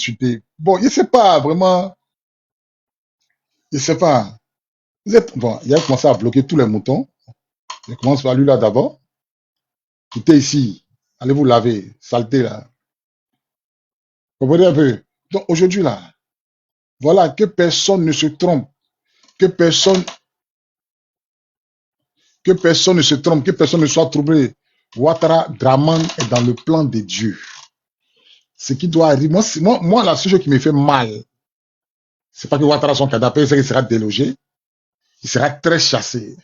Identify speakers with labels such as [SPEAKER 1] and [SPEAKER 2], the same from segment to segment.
[SPEAKER 1] insulté. Bon, je sais pas, vraiment, je sais pas. Bon, il a commencé à bloquer tous les moutons. Je commence par lui là d'abord. Quittez ici. Allez vous laver. Saleté là. Vous comprenez un peu? Donc aujourd'hui là, voilà, que personne ne se trompe. Que personne, que personne ne se trompe. Que personne ne soit troublé. Ouattara Draman est dans le plan de Dieu. Ce qui doit arriver. Moi, la seule chose qui me fait mal, c'est pas que Ouattara son cadavre, c'est qu'il sera délogé. Il sera très chassé.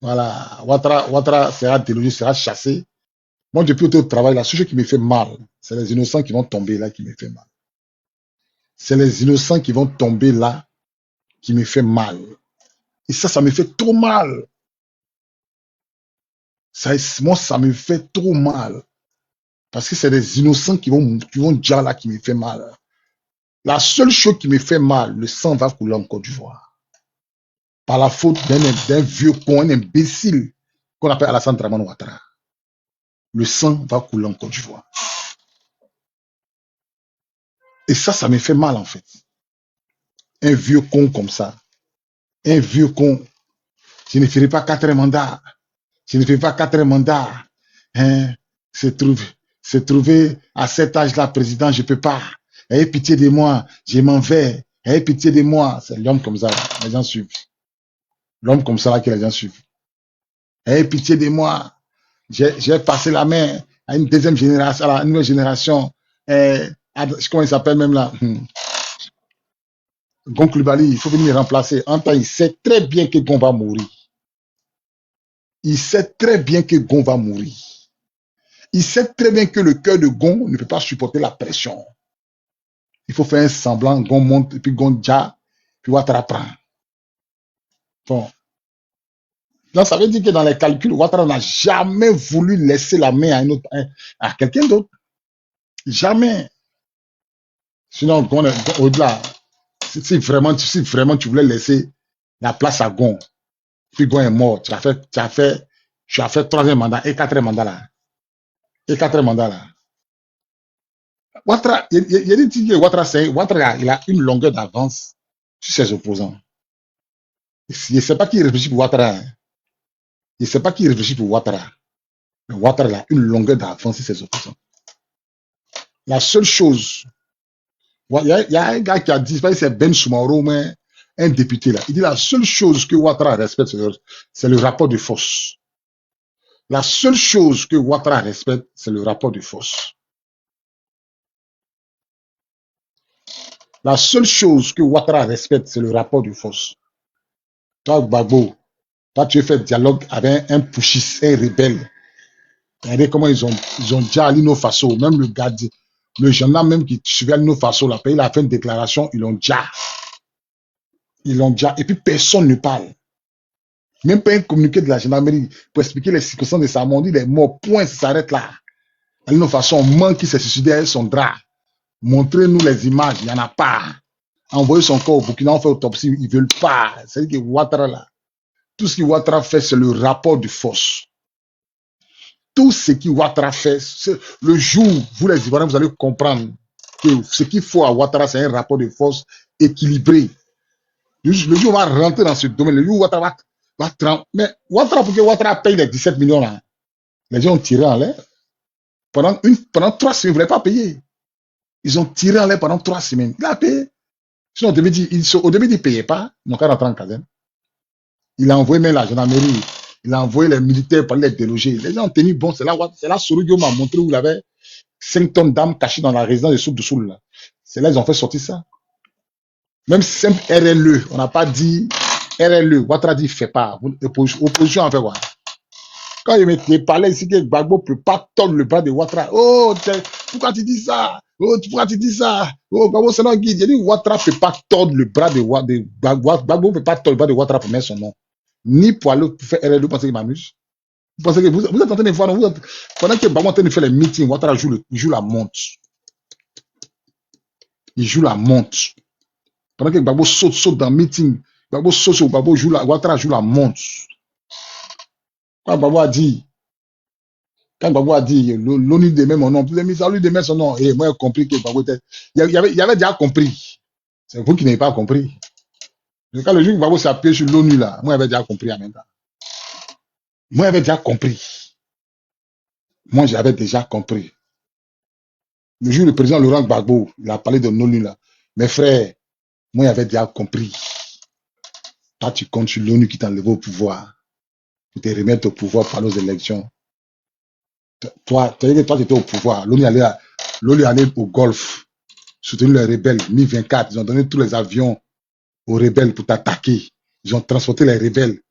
[SPEAKER 1] Voilà. Ouattara sera délogé, sera chassé. Moi, depuis au travail, la seule chose qui me fait mal, c'est les innocents qui vont tomber là qui me fait mal. C'est les innocents qui vont tomber là qui me fait mal. Et ça me fait trop mal. Moi, ça me fait trop mal. Parce que c'est les innocents qui vont dire là qui me fait mal. La seule chose qui me fait mal, le sang va couler en Côte d'Ivoire. Par la faute d'un vieux con, un imbécile qu'on appelle Alassane Dramane Ouattara. Le sang va couler en Côte d'Ivoire. Et ça me fait mal en fait. Un vieux con comme ça. Un vieux con. Je ne ferai pas 4 mandats. Je ne ferai pas 4 mandats. Hein? Se trouver à cet âge-là, président, je ne peux pas. Ayez pitié de moi, je m'en vais. Ayez pitié de moi. C'est l'homme comme ça, les gens suivent. L'homme comme ça, là, que les gens suivent. Ayez pitié de moi. J'ai passé la main à une deuxième génération, à une nouvelle génération. Comment il s'appelle même là? Gon Coulibaly, il faut venir remplacer. En temps, il sait très bien que Gon va mourir. Il sait très bien que Gon va mourir. Il sait très bien que le cœur de Gon ne peut pas supporter la pression. Il faut faire un semblant, Gon monte, et puis Gon déjà, puis Ouattara prend. Bon. Donc, ça veut dire que dans les calculs, Ouattara n'a jamais voulu laisser la main à quelqu'un d'autre. Jamais. Sinon, Gon, au-delà, si vraiment tu voulais laisser la place à Gon, puis Gon est mort, tu as fait 3e mandat et 4e mandat là. Et 4e mandat là. Ouattara, il dit que Ouattara, il a une longueur d'avance sur ses opposants. Je ne sais pas qui réfléchit pour Ouattara. Je ne sais pas qui réfléchit pour Ouattara. Mais Ouattara a une longueur d'avance sur ses opposants. La seule chose, il y a un gars qui a dit, c'est Ben Soumaoro, mais un député là. Il dit la seule chose que Ouattara respecte, c'est le rapport de force. La seule chose que Ouattara respecte, c'est le rapport de force. La seule chose que Ouattara respecte, c'est le rapport de force. Toi, Gbagbo, toi, tu as fait dialogue avec un pushiste, un rebelle. Regardez comment ils ont déjà à l'Ino Faso, même le gardien, le gendarme même qui suivait à l'Ino Faso, là, il a fait une déclaration, ils l'ont déjà. Et puis personne ne parle. Même pas un communiqué de la gendarmerie pour expliquer les circonstances de sa mort. Il est mort, point, ça s'arrête là. À l'Ino Faso, on manque qui s'est suicidé avec son drap. Montrez-nous les images, il n'y en a pas. Envoyer son corps au Burkina, on fait autopsie, ils ne veulent pas. C'est-à-dire que Ouattara là, tout ce que Ouattara fait, c'est le rapport de force. Tout ce que Ouattara fait, le jour, vous les Ivoiriens, vous allez comprendre que ce qu'il faut à Ouattara, c'est un rapport de force équilibré. Le jour où on va rentrer dans ce domaine, le jour où Ouattara va mais Ouattara, pour que Ouattara paye les 17 millions là, les gens ont tiré en l'air. Pendant 3 semaines, ils ne voulaient pas payer. Ils ont tiré en l'air pendant 3 semaines. Il a payé. Sinon, au début, il ne payait pas. Donc, quand on rentre en caserne, il a envoyé même la gendarmerie. Il a envoyé les militaires pour les déloger. Les gens ont tenu bon. C'est là Sorugio m'a montré où il avait 5 tonnes d'armes cachées dans la résidence de Souk de Soul. C'est là ils ont fait sortir ça. Même simple RLE, on n'a pas dit RLE. Ouattara dit fait pas. Opposition en fait quoi. Quand il parlait ici que Gbagbo ne peut pas tordre le bras de Ouattara. Oh, pourquoi tu dis ça? Oh, pourquoi tu dis ça? Oh, Gbagbo c'est notre guide. Il dit Ouattara ne peut pas tordre le bras de Gbagbo. Gbagbo ne peut pas tordre le bras de Ouattara pour mettre son nom. Ni pour aller faire RLE, vous pensez qu'il m'amuse? Vous pensez que vous êtes en train de voir, pendant que Gbagbo est en train de faire les meetings, Ouattara joue la montre. Il joue la montre. Pendant que Gbagbo saute dans le meeting, Gbagbo saute sur Gbagbo, Ouattara joue la montre. Quand Gbagbo a dit, Quand Gbagbo a dit l'ONU démet mon nom, vous avez mis ça, lui démet son nom. Et moi, j'ai compris que Gbagbo était. Il avait déjà compris. C'est vous qui n'avez pas compris. Quand le jour où Gbagbo s'est appuyé sur l'ONU, là, moi, j'avais déjà compris en même temps. Moi, j'avais déjà compris. Moi, j'avais déjà compris. Le jour où le président Laurent Gbagbo, il a parlé de l'ONU, là. Mes frères, moi, j'avais déjà compris. Toi, tu comptes sur l'ONU qui t'a enlevé au pouvoir. Pour te remettre au pouvoir par nos élections. Toi, tu étais au pouvoir. L'ONU allait au Golfe, soutenir les rebelles, Mi-24. Ils ont donné tous les avions aux rebelles pour t'attaquer. Ils ont transporté les rebelles.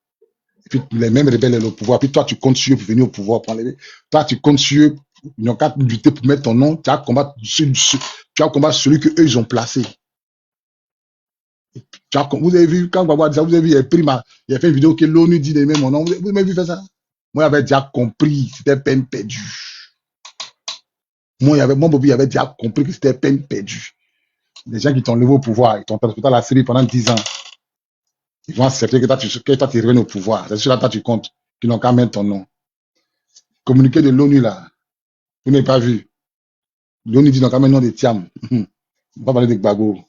[SPEAKER 1] Et puis les mêmes rebelles sont au pouvoir. Puis toi, tu comptes sur eux pour venir au pouvoir pour enlever. Toi, tu comptes sur eux. Ils n'ont qu'à lutter pour mettre ton nom. Tu vas combattre celui que eux ils ont placé. Vous avez vu, quand Gbagbo a dit ça, vous avez vu, il a fait une vidéo que l'ONU dit de même mon nom. Vous avez vu faire ça? Moi, j'avais déjà compris. C'était peine perdue. Mon Bobby avait déjà compris que c'était peine perdue. Les gens qui t'ont levé au pouvoir, ils t'ont transporté à la Syrie pendant 10 ans. Ils vont accepter que toi, tu reviennes au pouvoir. C'est sûr, là, toi, tu comptes. Qu'ils n'ont qu'à mettre ton nom. Communiqué de l'ONU, là. Vous n'avez pas vu. L'ONU dit, donc, quand même, nom de Tiam. On va pas parler de Gbagbo.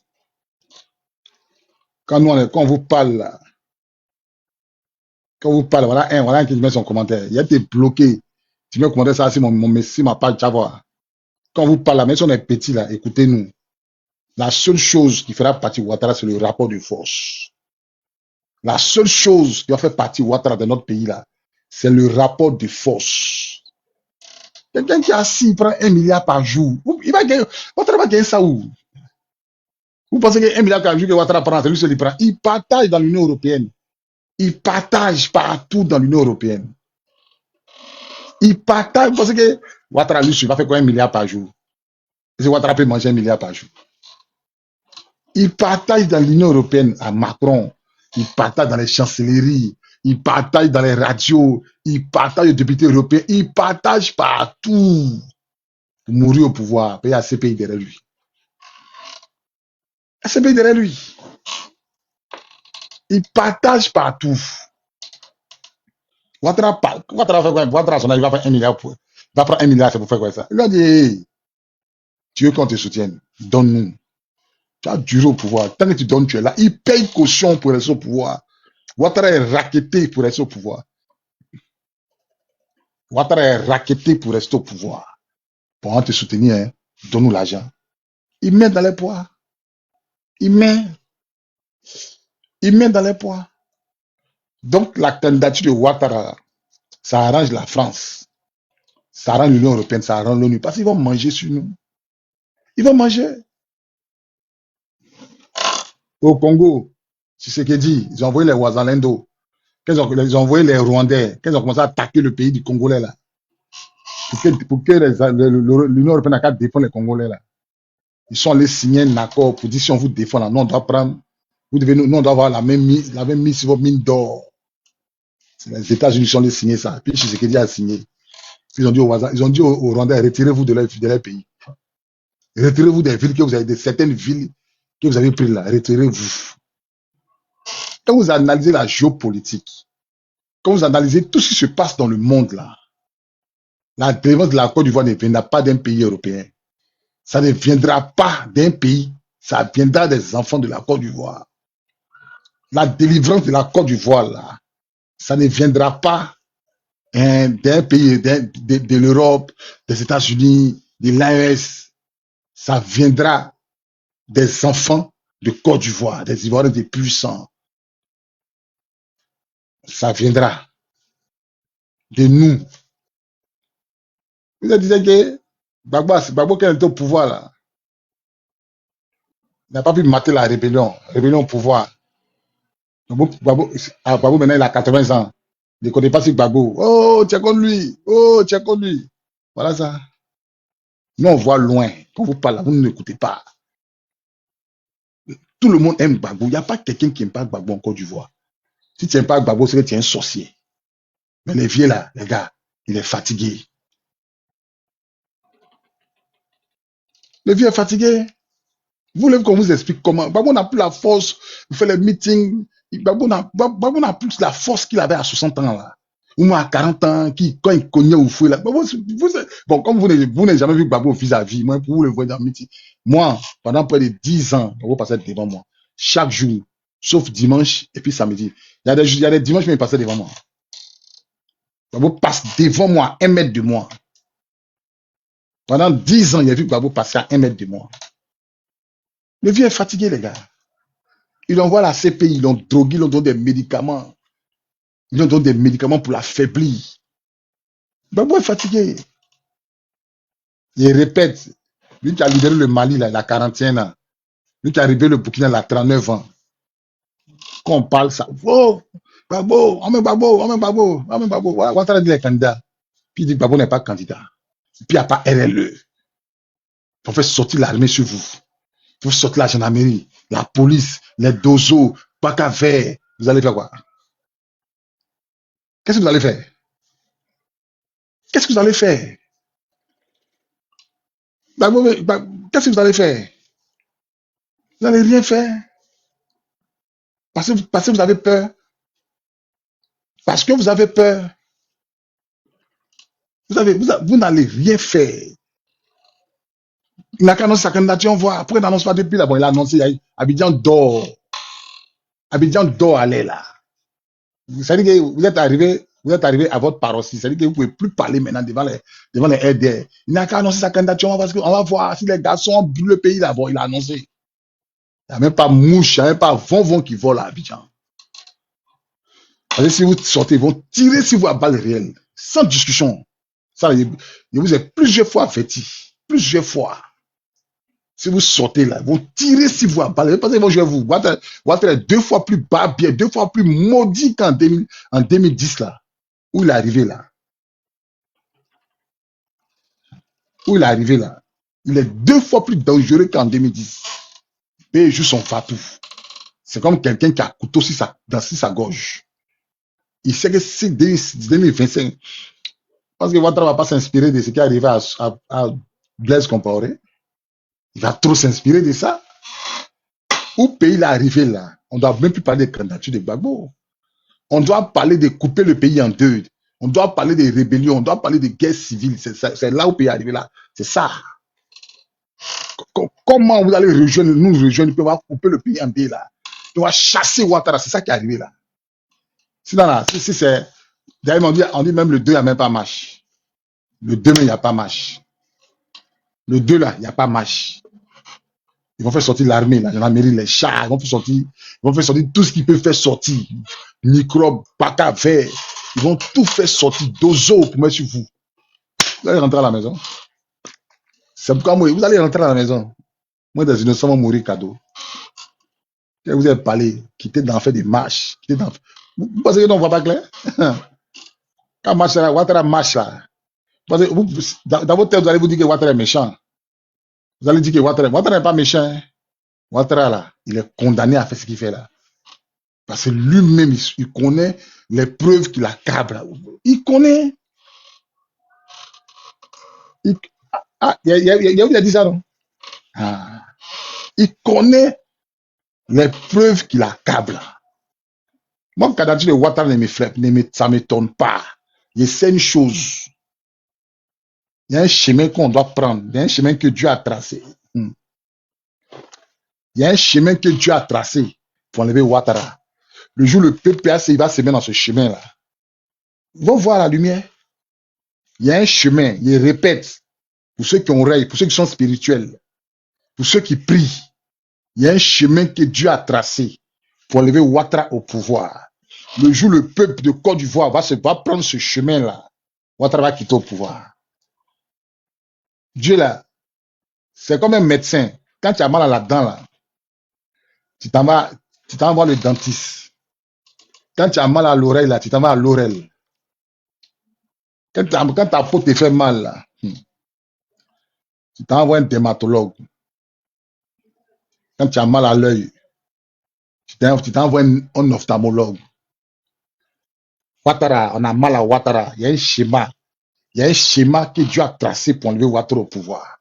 [SPEAKER 1] Quand on vous parle, là, voilà un qui met son commentaire. Il a été bloqué. Tu mets un commentaire, ça, c'est ma page, tu vas voir. Quand on vous parle, là, même si on est petit, là, écoutez-nous. La seule chose qui fera partie Ouattara, c'est le rapport de force. La seule chose qui va faire partie Ouattara de notre pays, là, c'est le rapport de force. Quelqu'un qui est assis, il prend 1 milliard par jour. Il va gagner. Ouattara va gagner ça où? Vous pensez que 1 milliard par jour que Ouattara prend, c'est lui seul qui prend. Il partage dans l'Union européenne. Il partage partout dans l'Union européenne. Il partage. Vous pensez que Ouattara, lui, il va faire quoi 1 milliard par jour? Est-ce que Ouattara peut manger 1 milliard par jour? Il partage dans l'Union européenne à Macron. Il partage dans les chancelleries. Il partage dans les radios. Il partage aux députés européens. Il partage partout. Pour mourir au pouvoir. Il y a CPI derrière lui. Il y a CPI derrière lui. Il partage partout. Ouattara fait quoi? Ouattara, son âge, il va faire 1 milliard. Il va prendre 1 milliard, c'est pour faire quoi ça? Il a dit, hey, tu veux qu'on te soutienne? Donne-nous. Tu as duré au pouvoir. Tant que tu donnes, tu es là. Il paye caution pour rester au pouvoir. Ouattara est racketté pour rester au pouvoir. Ouattara est racketté pour rester au pouvoir. Pour te soutenir, hein, donne-nous l'argent. Il met dans les poids. Il met dans les poids. Donc, la candidature de Ouattara, ça arrange la France. Ça arrange l'Union européenne, ça arrange l'ONU. Parce qu'ils vont manger sur nous. Ils vont manger. Au Congo, c'est ce qu'ils disent. Ils ont envoyé les Ouazalendo. Ils ont envoyé les Rwandais. Ils ont commencé à attaquer le pays du Congolais là. Pour que l'Union européenne n'a qu'à défendre les Congolais là. Ils sont allés signer un accord pour dire si on vous défend là, nous on doit prendre, nous on doit avoir la même mise sur votre mine d'or. Les États-Unis sont allés signer ça. Puis Tshisekedi a signé. Ils ont dit aux Rwandais, retirez-vous de leur pays. Retirez-vous des villes que vous avez, de certaines villes que vous avez prises là. Retirez-vous. Quand vous analysez la géopolitique, quand vous analysez tout ce qui se passe dans le monde là, la défense de la Côte d'Ivoire ne viendra pas d'un pays européen. Ça ne viendra pas d'un pays, ça viendra des enfants de la Côte d'Ivoire. La délivrance de la Côte d'Ivoire, là, ça ne viendra pas d'un pays, de l'Europe, des États-Unis, de l'AES. Ça viendra des enfants de Côte d'Ivoire, des Ivoiriens des puissants. Ça viendra de nous. Vous disiez que Gbagbo, quand il était au pouvoir, là, il n'a pas pu mater la rébellion au pouvoir. Gbagbo, maintenant, il a 80 ans. Il ne connaît pas ce Gbagbo. Oh, tu es contre lui. Oh, tu es contre lui. Voilà ça. Nous, on voit loin. Quand vous parlez, vous n'écoutez pas. Tout le monde aime Gbagbo. Il n'y a pas quelqu'un qui n'aime pas Gbagbo en Côte d'Ivoire. Si tu n'aimes pas Gbagbo, c'est que tu es un sorcier. Mais les vieux là, les gars, il est fatigué. Le vieux est fatigué. Vous voulez qu'on vous explique comment? Gbagbo n'a plus la force. Il fait les meetings. Gbagbo n'a plus la force qu'il avait à 60 ans là. Ou moi à 40 ans, qui, quand il cognait au fouet là. Bon, comme vous n'avez jamais vu Gbagbo vis-à-vis, moi, pour vous le voir dans le métier. Moi, pendant près de 10 ans, Gbagbo passait devant moi. Chaque jour, sauf dimanche et puis samedi. Il y a des dimanches, mais il passait devant moi. Gbagbo passe devant moi, à 1 mètre de moi. Pendant 10 ans, il a vu Gbagbo passer à 1 mètre de moi. Le vieux est fatigué, les gars. Ils l'envoient à la CPI, ils l'ont drogué, ils l'ont donné des médicaments. Ils l'ont donné des médicaments pour l'affaiblir. Gbagbo est fatigué. Il répète, lui qui a libéré le Mali, là, il a 41 ans. Lui qui a libéré le Burkina, il a 39 ans. Quand on parle ça, oh, Gbagbo, on met Gbagbo, on met Gbagbo, on met Gbagbo. Voilà, Ouattara dit qu'il est candidat. Puis il dit que Gbagbo n'est pas candidat. Puis il n'y a pas RLE. On fait sortir l'armée sur vous. Il faut sortir la gendarmerie, la police, les dozos, pas qu'à faire. Vous allez faire quoi? Qu'est-ce que vous allez faire? Qu'est-ce que vous allez faire? Qu'est-ce que vous allez faire? Vous n'allez rien faire. Parce que vous avez peur. Parce que vous avez peur. Vous n'allez rien faire. Il n'a qu'à annoncer sa candidature, on voit. Pourquoi il n'annonce pas depuis là? Bon, il a annoncé, Abidjan dort. Abidjan dort, allez là. C'est-à-dire que vous êtes arrivé à votre paroisse. C'est-à-dire que vous ne pouvez plus parler maintenant devant les RDR. Il n'a qu'à annoncer sa candidature parce qu'on va voir si les garçons brûlent le pays là. Bon, il a annoncé. Il n'y a même pas mouche, il n'y a même pas vont qui vole à Abidjan. Si vous sortez, ils vont tirer sur vous à balles réelles, sans discussion. Ça, je vous ai plusieurs fois averti. Plusieurs fois. Si vous sortez là, ils vont tirer sur vous à balles. Parce qu'ils vont jouer vous. Vous êtes 2 fois plus bas, bien, 2 fois plus maudit qu'en 2010 là. Où il est arrivé là. Où il est arrivé là. Il est 2 fois plus dangereux qu'en 2010. Et il joue son fatou. C'est comme quelqu'un qui a un couteau dans sa gorge. Il sait que c'est 2025. Parce que Ouattara ne va pas s'inspirer de ce qui est arrivé à Blaise Compaoré. Il va trop s'inspirer de ça. Où pays il est arrivé là, on ne doit même plus parler de candidature de Gbagbo. On doit parler de couper le pays en deux. On doit parler de rébellion, on doit parler de guerre civile. C'est là où le pays est arrivé là. C'est ça. Comment vous allez nous rejoindre, on va couper le pays en deux là. On va chasser Ouattara, c'est ça qui est arrivé là. Sinon là, si c'est... D'ailleurs, on dit même le 2, il n'y a même pas marche. Le 2, il n'y a pas marche. Le 2 là, il n'y a pas marche. Ils vont faire sortir l'armée, la gendarmerie, les chars, ils vont faire sortir tout ce qu'ils peuvent faire sortir. Microbes, paca, verre. Ils vont tout faire sortir d'ozo pour mettre sur vous. Vous allez rentrer à la maison. C'est pourquoi moi, vous allez rentrer à la maison. Moi, des innocents vont mourir cadeau. Vous avez parlé, quitter d'en faire des marches. Vous pensez que non, on ne voit pas clair? Quand marche là, Ouattara marche là. Dans votre tête, vous allez vous dire que Ouattara est méchant. Vous allez dire que Ouattara n'est pas méchant. Hein? Ouattara là, il est condamné à faire ce qu'il fait là. Parce que lui-même, il connaît les preuves qu'il accable. Il connaît. Il y a dit ça, non? Ah. Il connaît les preuves qu'il accable. Moi, quand je dis Ouattara ne me frappe, ça ne m'étonne pas. Il sait une chose. Il y a un chemin qu'on doit prendre. Il y a un chemin que Dieu a tracé. Il y a un chemin que Dieu a tracé pour enlever Ouattara. Le jour où le PPAC il va se mettre dans ce chemin-là, ils vont voir la lumière. Il y a un chemin, il répète, pour ceux qui ont oreilles, pour ceux qui sont spirituels, pour ceux qui prient. Il y a un chemin que Dieu a tracé pour enlever Ouattara au pouvoir. Le jour où le peuple de Côte d'Ivoire va prendre ce chemin-là, Ouattara va quitter au pouvoir. Dieu là, c'est comme un médecin. Quand tu as mal à la dent là, tu t'en vas voir le dentiste. Quand tu as mal à l'oreille là, tu t'en vas à l'oreille. Quand ta peau te fait mal là, tu t'envoies un dermatologue. Quand tu as mal à l'œil, tu t'envoies un ophtalmologue. Ouattara, on a mal à Ouattara. Il y a un schéma. Il y a un schéma que Dieu a tracé pour enlever Ouattara au pouvoir.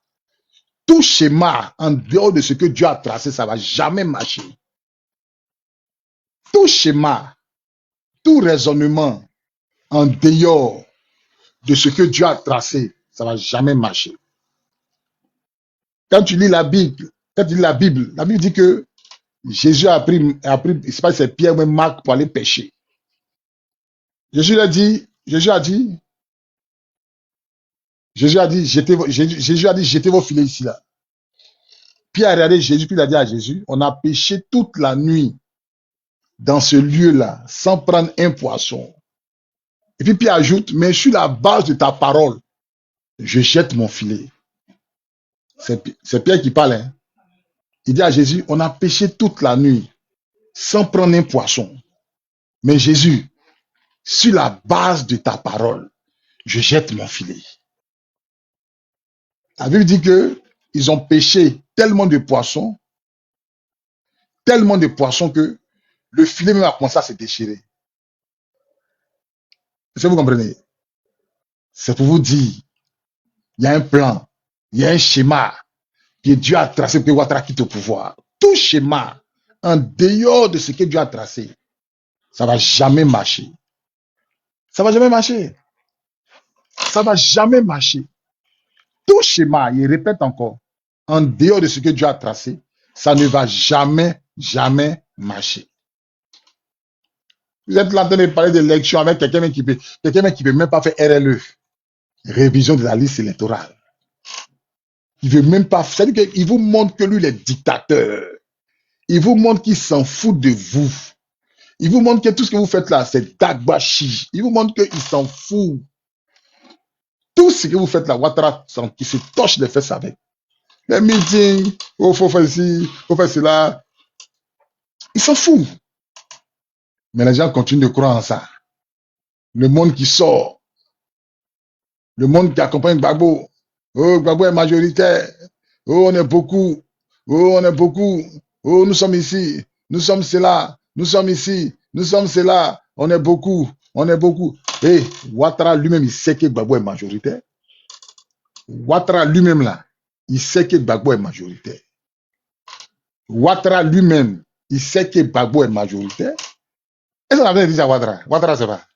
[SPEAKER 1] Tout schéma, en dehors de ce que Dieu a tracé, ça ne va jamais marcher. Tout schéma, tout raisonnement, en dehors de ce que Dieu a tracé, ça ne va jamais marcher. Quand tu lis la Bible, la Bible dit que Jésus a pris c'est pas c'est Pierre ou Marc pour aller pêcher. Jésus a dit, jetez vos filets ici là. Pierre a regardé Jésus, puis il a dit à Jésus, on a pêché toute la nuit dans ce lieu-là, sans prendre un poisson. Et puis Pierre ajoute, mais sur la base de ta parole, je jette mon filet. C'est Pierre qui parle. Hein. Il dit à Jésus, on a pêché toute la nuit, sans prendre un poisson. Mais Jésus, sur la base de ta parole, je jette mon filet. La Bible dit que ils ont pêché tellement de poissons que le filet même a commencé à se déchirer. Est-ce que vous comprenez? C'est pour vous dire, il y a un plan, il y a un schéma que Dieu a tracé pour que Ouattara quitte au pouvoir. Tout schéma, en dehors de ce que Dieu a tracé, ça ne va jamais marcher. Ça ne va jamais marcher. Ça ne va jamais marcher. Tout schéma, il répète encore, en dehors de ce que Dieu a tracé, ça ne va jamais, jamais marcher. Vous êtes là en train de parler d'élection avec quelqu'un qui peut même pas faire RLE, révision de la liste électorale. Il veut même pas, c'est-à-dire qu'il vous montre que lui, il est dictateur. Il vous montre qu'il s'en fout de vous. Il vous montre que tout ce que vous faites là, c'est dagbashi. Il vous montre qu'il s'en fout. Tout ce que vous faites là, Ouattara, qui se torche les fesses avec. Les meetings, oh, faut faire ici, faut faire cela. Il s'en fout. Mais les gens continuent de croire en ça. Le monde qui sort, le monde qui accompagne Gbagbo. Oh, Gbagbo est majoritaire. Oh, on est beaucoup. Oh, on est beaucoup. Oh, nous sommes ici. Nous sommes cela. Nous sommes ici. Nous sommes cela. On est beaucoup. On est beaucoup. Et Ouattara lui-même, il sait que Gbagbo est majoritaire. Ouattara lui-même là, il sait que Gbagbo est majoritaire. Ouattara lui-même, il sait que Gbagbo est majoritaire. Est-ce qu'on avait dit à Ouattara? Ouattara, c'est pas.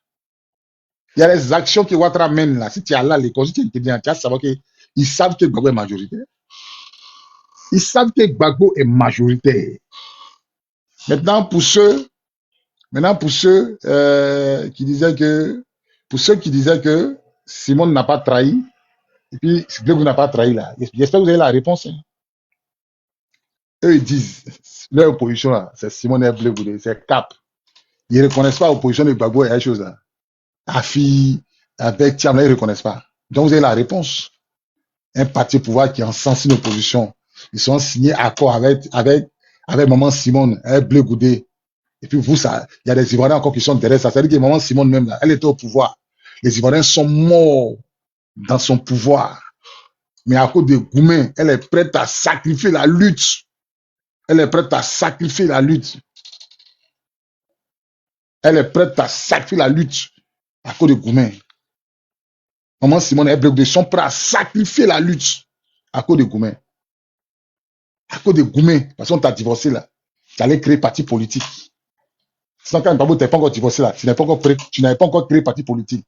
[SPEAKER 1] Il y a les actions que Ouattara mène là. Si tu es là, les constitutions, tu vas savoir qu'ils savent que Gbagbo est majoritaire. Ils savent que Gbagbo est majoritaire. Maintenant, pour ceux qui disaient que Simone n'a pas trahi, et puis Bleu n'a pas trahi là, j'espère que vous avez la réponse. Hein. Eux, ils disent, leur opposition là, c'est Simone et Bleu, c'est Cap. Ils ne reconnaissent pas l'opposition de Gbagbo et la chose là. Afi, avec Tiam, là, ils ne reconnaissent pas. Donc, vous avez la réponse. Un parti au pouvoir qui encense une opposition. Ils sont signés accord avec Maman Simone, avec Bleu Goudé. Et puis vous, ça, il y a des Ivoiriens encore qui sont derrière ça. C'est-à-dire que Maman Simone même là, elle était au pouvoir. Les Ivoiriens sont morts dans son pouvoir. Mais à cause de Goumen, elle est prête à sacrifier la lutte. Elle est prête à sacrifier la lutte. Elle est prête à sacrifier la lutte à cause de Goumen. Maman Simone et Bleu Goudé sont prêts à sacrifier la lutte à cause de Goumen. À cause de Goumen, parce qu'on t'a divorcé là. Tu allais créer parti politique. Sinon, quand Gbagbo t'es pas encore divorcé là, tu n'avais pas encore créé parti politique.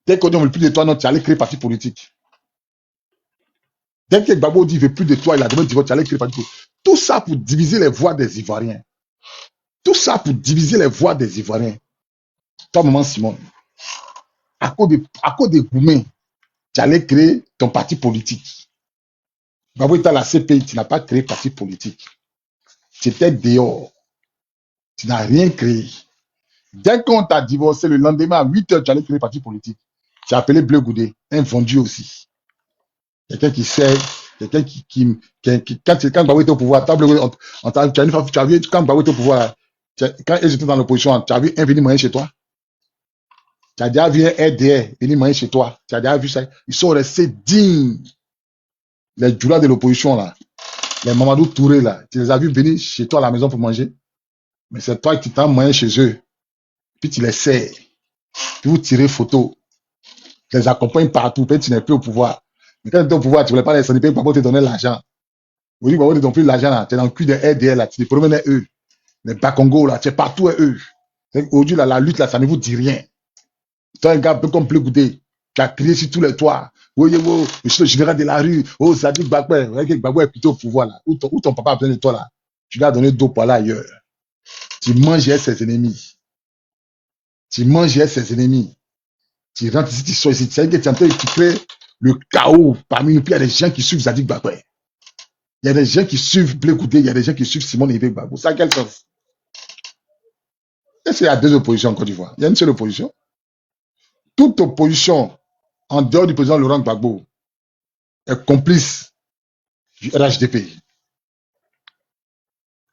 [SPEAKER 1] Dès qu'on ne veut plus de toi, non, tu allais créer parti politique. Dès que Gbagbo dit ne veut plus de toi, il a demandé divorce, tu allais créer parti politique. Tout ça pour diviser les voix des Ivoiriens. Tout ça pour diviser les voix des Ivoiriens. Toi, Maman Simone, à cause de Goumen, tu allais créer ton parti politique. Gbagbo est à la CPI, tu n'as pas créé parti politique. Tu étais dehors. Tu n'as rien créé. Dès qu'on t'a divorcé, le lendemain à 8 heures, tu allais créer parti politique. Tu as appelé Bleu Goudé, un vendu aussi. Quelqu'un qui sait, quelqu'un qui quand Gbagbo était au pouvoir, quand Gbagbo était au pouvoir, quand ils étaient dans l'opposition, tu as vu un venir manger chez toi? Tu as déjà vu un RDR venir manger chez toi? Tu as déjà vu ça? Ils sont restés dignes. Les djoulas de l'opposition, là, les Mamadou Touré, là, tu les as vus venir chez toi à la maison pour manger? Mais c'est toi qui t'as mangé chez eux. Puis tu les sers. Puis vous tirez photo. Tu les accompagnes partout. Puis tu n'es plus au pouvoir. Mais quand tu es au pouvoir, tu ne voulais pas les sonner. Puis Gbagbo te donnait l'argent. Aujourd'hui, Gbagbo te donne plus l'argent, là. Tu es dans le cul des RDL, là. Tu te promènes eux. Les Bakongo, là. Tu es partout à eux. Aujourd'hui, là, la lutte, là, ça ne vous dit rien. Toi, un gars un peu comme Blé qui a crié sur tous les toits. Oui, oui, je suis le général de la rue. Oh, Zadik Bakwe. Bakwe est plutôt au pouvoir là. Où ton papa a besoin de toi là. Tu lui as donné deux poils ailleurs. Tu mangeais ses ennemis. Tu mangeais ses ennemis. Tu rentres ici, tu sors ici. Tu sais que tu es en train de créer le chaos parmi nous. Puis il y a des gens qui suivent Zadik Bakwe. Il y a des gens qui suivent Blé Goudé. Il y a des gens qui suivent Simon Yves Gbagbo. Ça a quel sens? Est-ce qu'il y a deux oppositions en Côte d'Ivoire? Il y a une seule opposition. Toute opposition en dehors du président Laurent Gbagbo est complice du RHDP.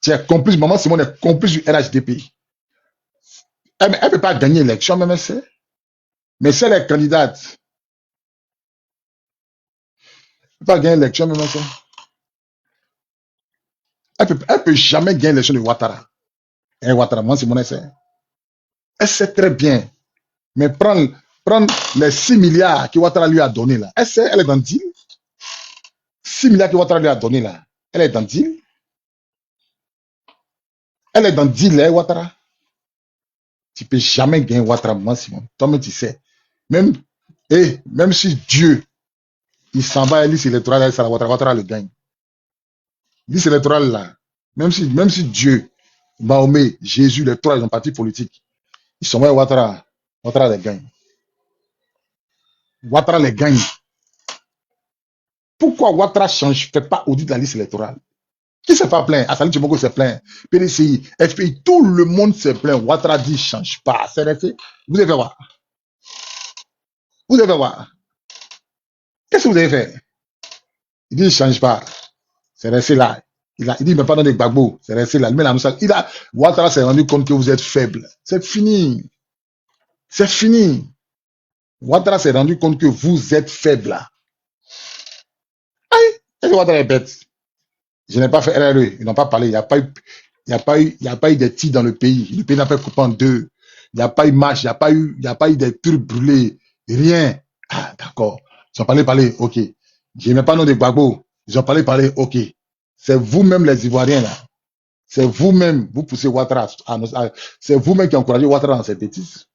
[SPEAKER 1] Tu es complice, maman Simon est complice du RHDP. Elle ne peut pas gagner l'élection, même elle. Mais si elle est candidate, elle ne peut pas gagner l'élection, même elle. Elle peut jamais gagner l'élection de Ouattara. Et Ouattara, maman Simon, elle sait. Elle sait très bien. Mais prendre les 6 milliards que Ouattara lui a donné là. Elle sait, elle est dans le deal. 6 milliards que Ouattara lui a donné là. Elle est dans le deal. Elle est dans le deal, là, Ouattara. Tu ne peux jamais gagner Ouattara, maman Simon. Toi-même, tu sais. Même si Dieu, il s'en va à liste électorale, Ouattara le gagne. Liste électorale là, même si Dieu, Mahomet, Jésus, les trois, ils ont parti politique, ils sont à Ouattara les gagne. Ouattara les gagne. Pourquoi Ouattara change, fait pas audit de la liste électorale? Qui s'est pas plaint? Assali Tchimoko s'est plaint. PDCI, FPI, tout le monde s'est plaint. Ouattara dit change pas. C'est resté. Vous avez voir. Vous avez voir. Qu'est-ce que vous avez fait? Il dit change pas. C'est resté là. Il dit, mais pas dans des Gbagbo. C'est resté là. Ouattara s'est rendu compte que vous êtes faible. C'est fini. C'est fini. Ouattara s'est rendu compte que vous êtes faible. Aïe, est-ce que Ouattara est bête? Je n'ai pas fait RRE. Ils n'ont pas parlé. Il n'y a pas eu des tirs dans le pays. Le pays n'a pas coupé en deux. Il n'y a pas eu marche. Il n'y a pas eu des trucs brûlés. Rien. Ah, d'accord. Ils ont parlé. OK. Je n'ai pas nom de Gbagbo. Ils ont parlé. OK. C'est vous-même les Ivoiriens là. C'est vous-même, vous poussez Ouattara. C'est vous-même qui encouragez Ouattara dans cette bêtise.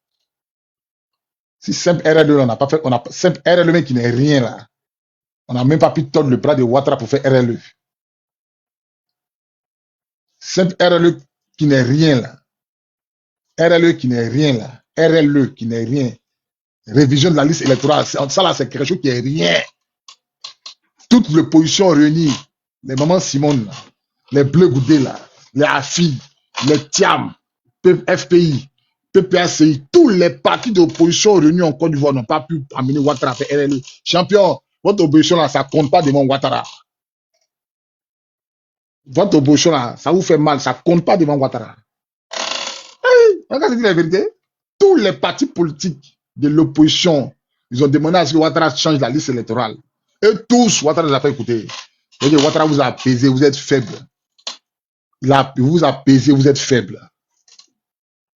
[SPEAKER 1] Si simple RRE, on n'a pas fait, simple RRE qui n'est rien là. On n'a même pas pu tordre le bras de Ouattara pour faire RLE. Simple RLE qui n'est rien là. RLE qui n'est rien là. RLE qui n'est rien. Révision de la liste électorale. Ça là, c'est quelque chose qui est rien. Toute l'opposition réunie, les mamans Simone, là, les Bleu Goudé là, les AFI, les TIAM, FPI, PPACI, tous les partis d'opposition réunis en Côte d'Ivoire n'ont pas pu amener Ouattara à faire RLE. Champion, votre opposition là, ça ne compte pas devant Ouattara. Votre opposition là, ça vous fait mal, ça ne compte pas devant Ouattara. Regarde, c'est la vérité. Tous les partis politiques de l'opposition, ils ont demandé à ce que Ouattara change la liste électorale. Et tous, Ouattara les a fait écouter. Ouattara vous a apaisé, vous êtes faible. Il vous a apaisé, vous êtes faible.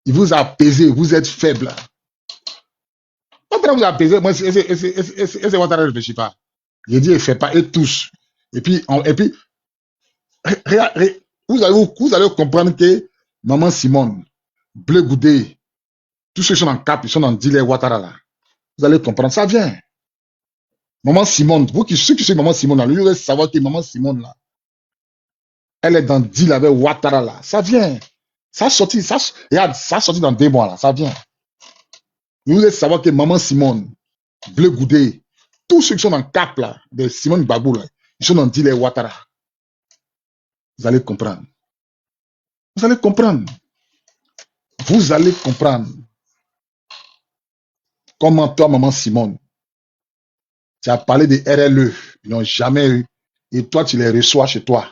[SPEAKER 1] Il vous a apaisé, vous êtes faible. Ouattara vous a apaisé, moi, c'est Ouattara ne réfléchit pas. Il dit, il ne fait pas, et tous. Et puis vous allez comprendre que Maman Simone, Bleu Goudé, tous ceux qui sont en cap, ils sont en dealer Ouattara là. Vous allez comprendre, ça vient. Maman Simone, ceux qui suivent Maman Simone là, vous devez savoir que Maman Simone là, elle est dans deal avec Ouattara là. Ça vient. Ça a sorti dans 2 mois là, ça vient. Vous devez savoir que Maman Simone, Bleu Goudé, tous ceux qui sont en cap là, de Simone Gbagbo là, ils sont dans deal avec Ouattara. Vous allez comprendre. Vous allez comprendre. Vous allez comprendre. Comment toi, Maman Simone, tu as parlé de RLE, ils n'ont jamais eu, et toi, tu les reçois chez toi.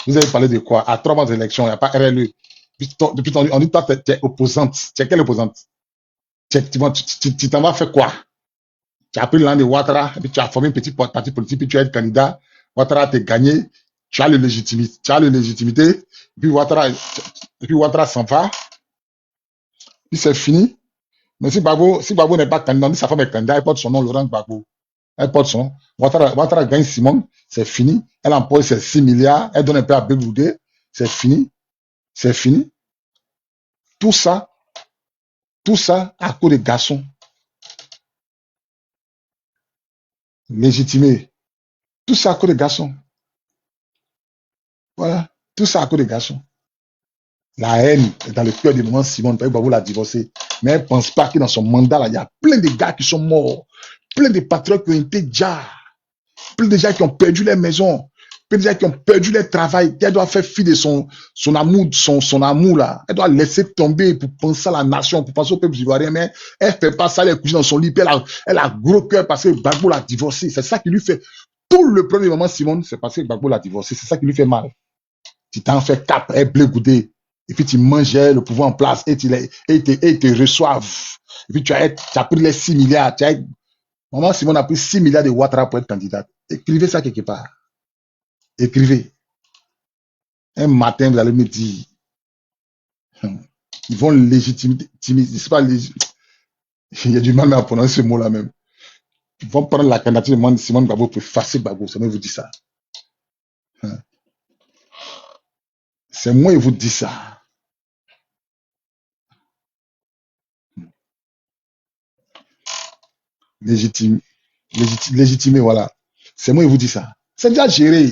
[SPEAKER 1] Vous avez parlé de quoi? À 3 mois d'élection, il n'y a pas RLE. Depuis on dit, toi, tu es opposante. Tu es quelle opposante? Tu t'en vas faire quoi? Tu as pris le nom de Ouattara, et puis tu as formé un petit parti politique, puis tu es candidat. Ouattara t'a gagné, tu as le légitimité, puis Ouattara s'en va, puis c'est fini. Mais si Gbagbo n'est pas candidat, sa femme est candidat, elle porte son nom, Laurent Gbagbo. Elle porte son nom. Ouattara gagne Simone, c'est fini. Elle empoche ses 6 milliards, elle donne un peu à Blé Goudé, c'est fini. C'est fini. Tout ça à cause des garçons. légitimer. Tout ça à cause des garçons. Voilà. Tout ça à cause des garçons. La haine est dans le cœur du moment Simone. Gbagbo l'a divorcé. Mais elle ne pense pas que dans son mandat, là, il y a plein de gars qui sont morts. Plein de patriotes qui ont été déjà. Plein de gens qui ont perdu les maisons. Plein de gens qui ont perdu leur travail. Elle doit faire fi de son amour, son amour là. Elle doit laisser tomber pour penser à la nation, pour penser au peuple ivoirien. Mais elle ne fait pas ça, elle est couchée dans son lit. Elle a gros cœur parce que Gbagbo l'a divorcé. C'est ça qui lui fait. Tout le premier moment Simone, c'est parce que Gbagbo l'a divorcé. C'est ça qui lui fait mal. Tu t'en fais 4, elle blé goudé. Et puis tu mangeais le pouvoir en place et ils te reçoivent. Et puis tu as pris les 6 milliards. Maman Simone a pris 6 milliards de Ouattara pour être candidate. Écrivez ça quelque part. Écrivez. Un matin, vous allez me dire, ils vont légitimer. C'est pas il y a du mal à prononcer ce mot-là même. Ils vont prendre la candidature de Simone Gbagbo pour effacer Gbagbo. C'est moi qui vous dis ça. C'est moi qui vous dis ça. Légitimer, voilà. C'est moi qui vous dis ça. C'est déjà géré.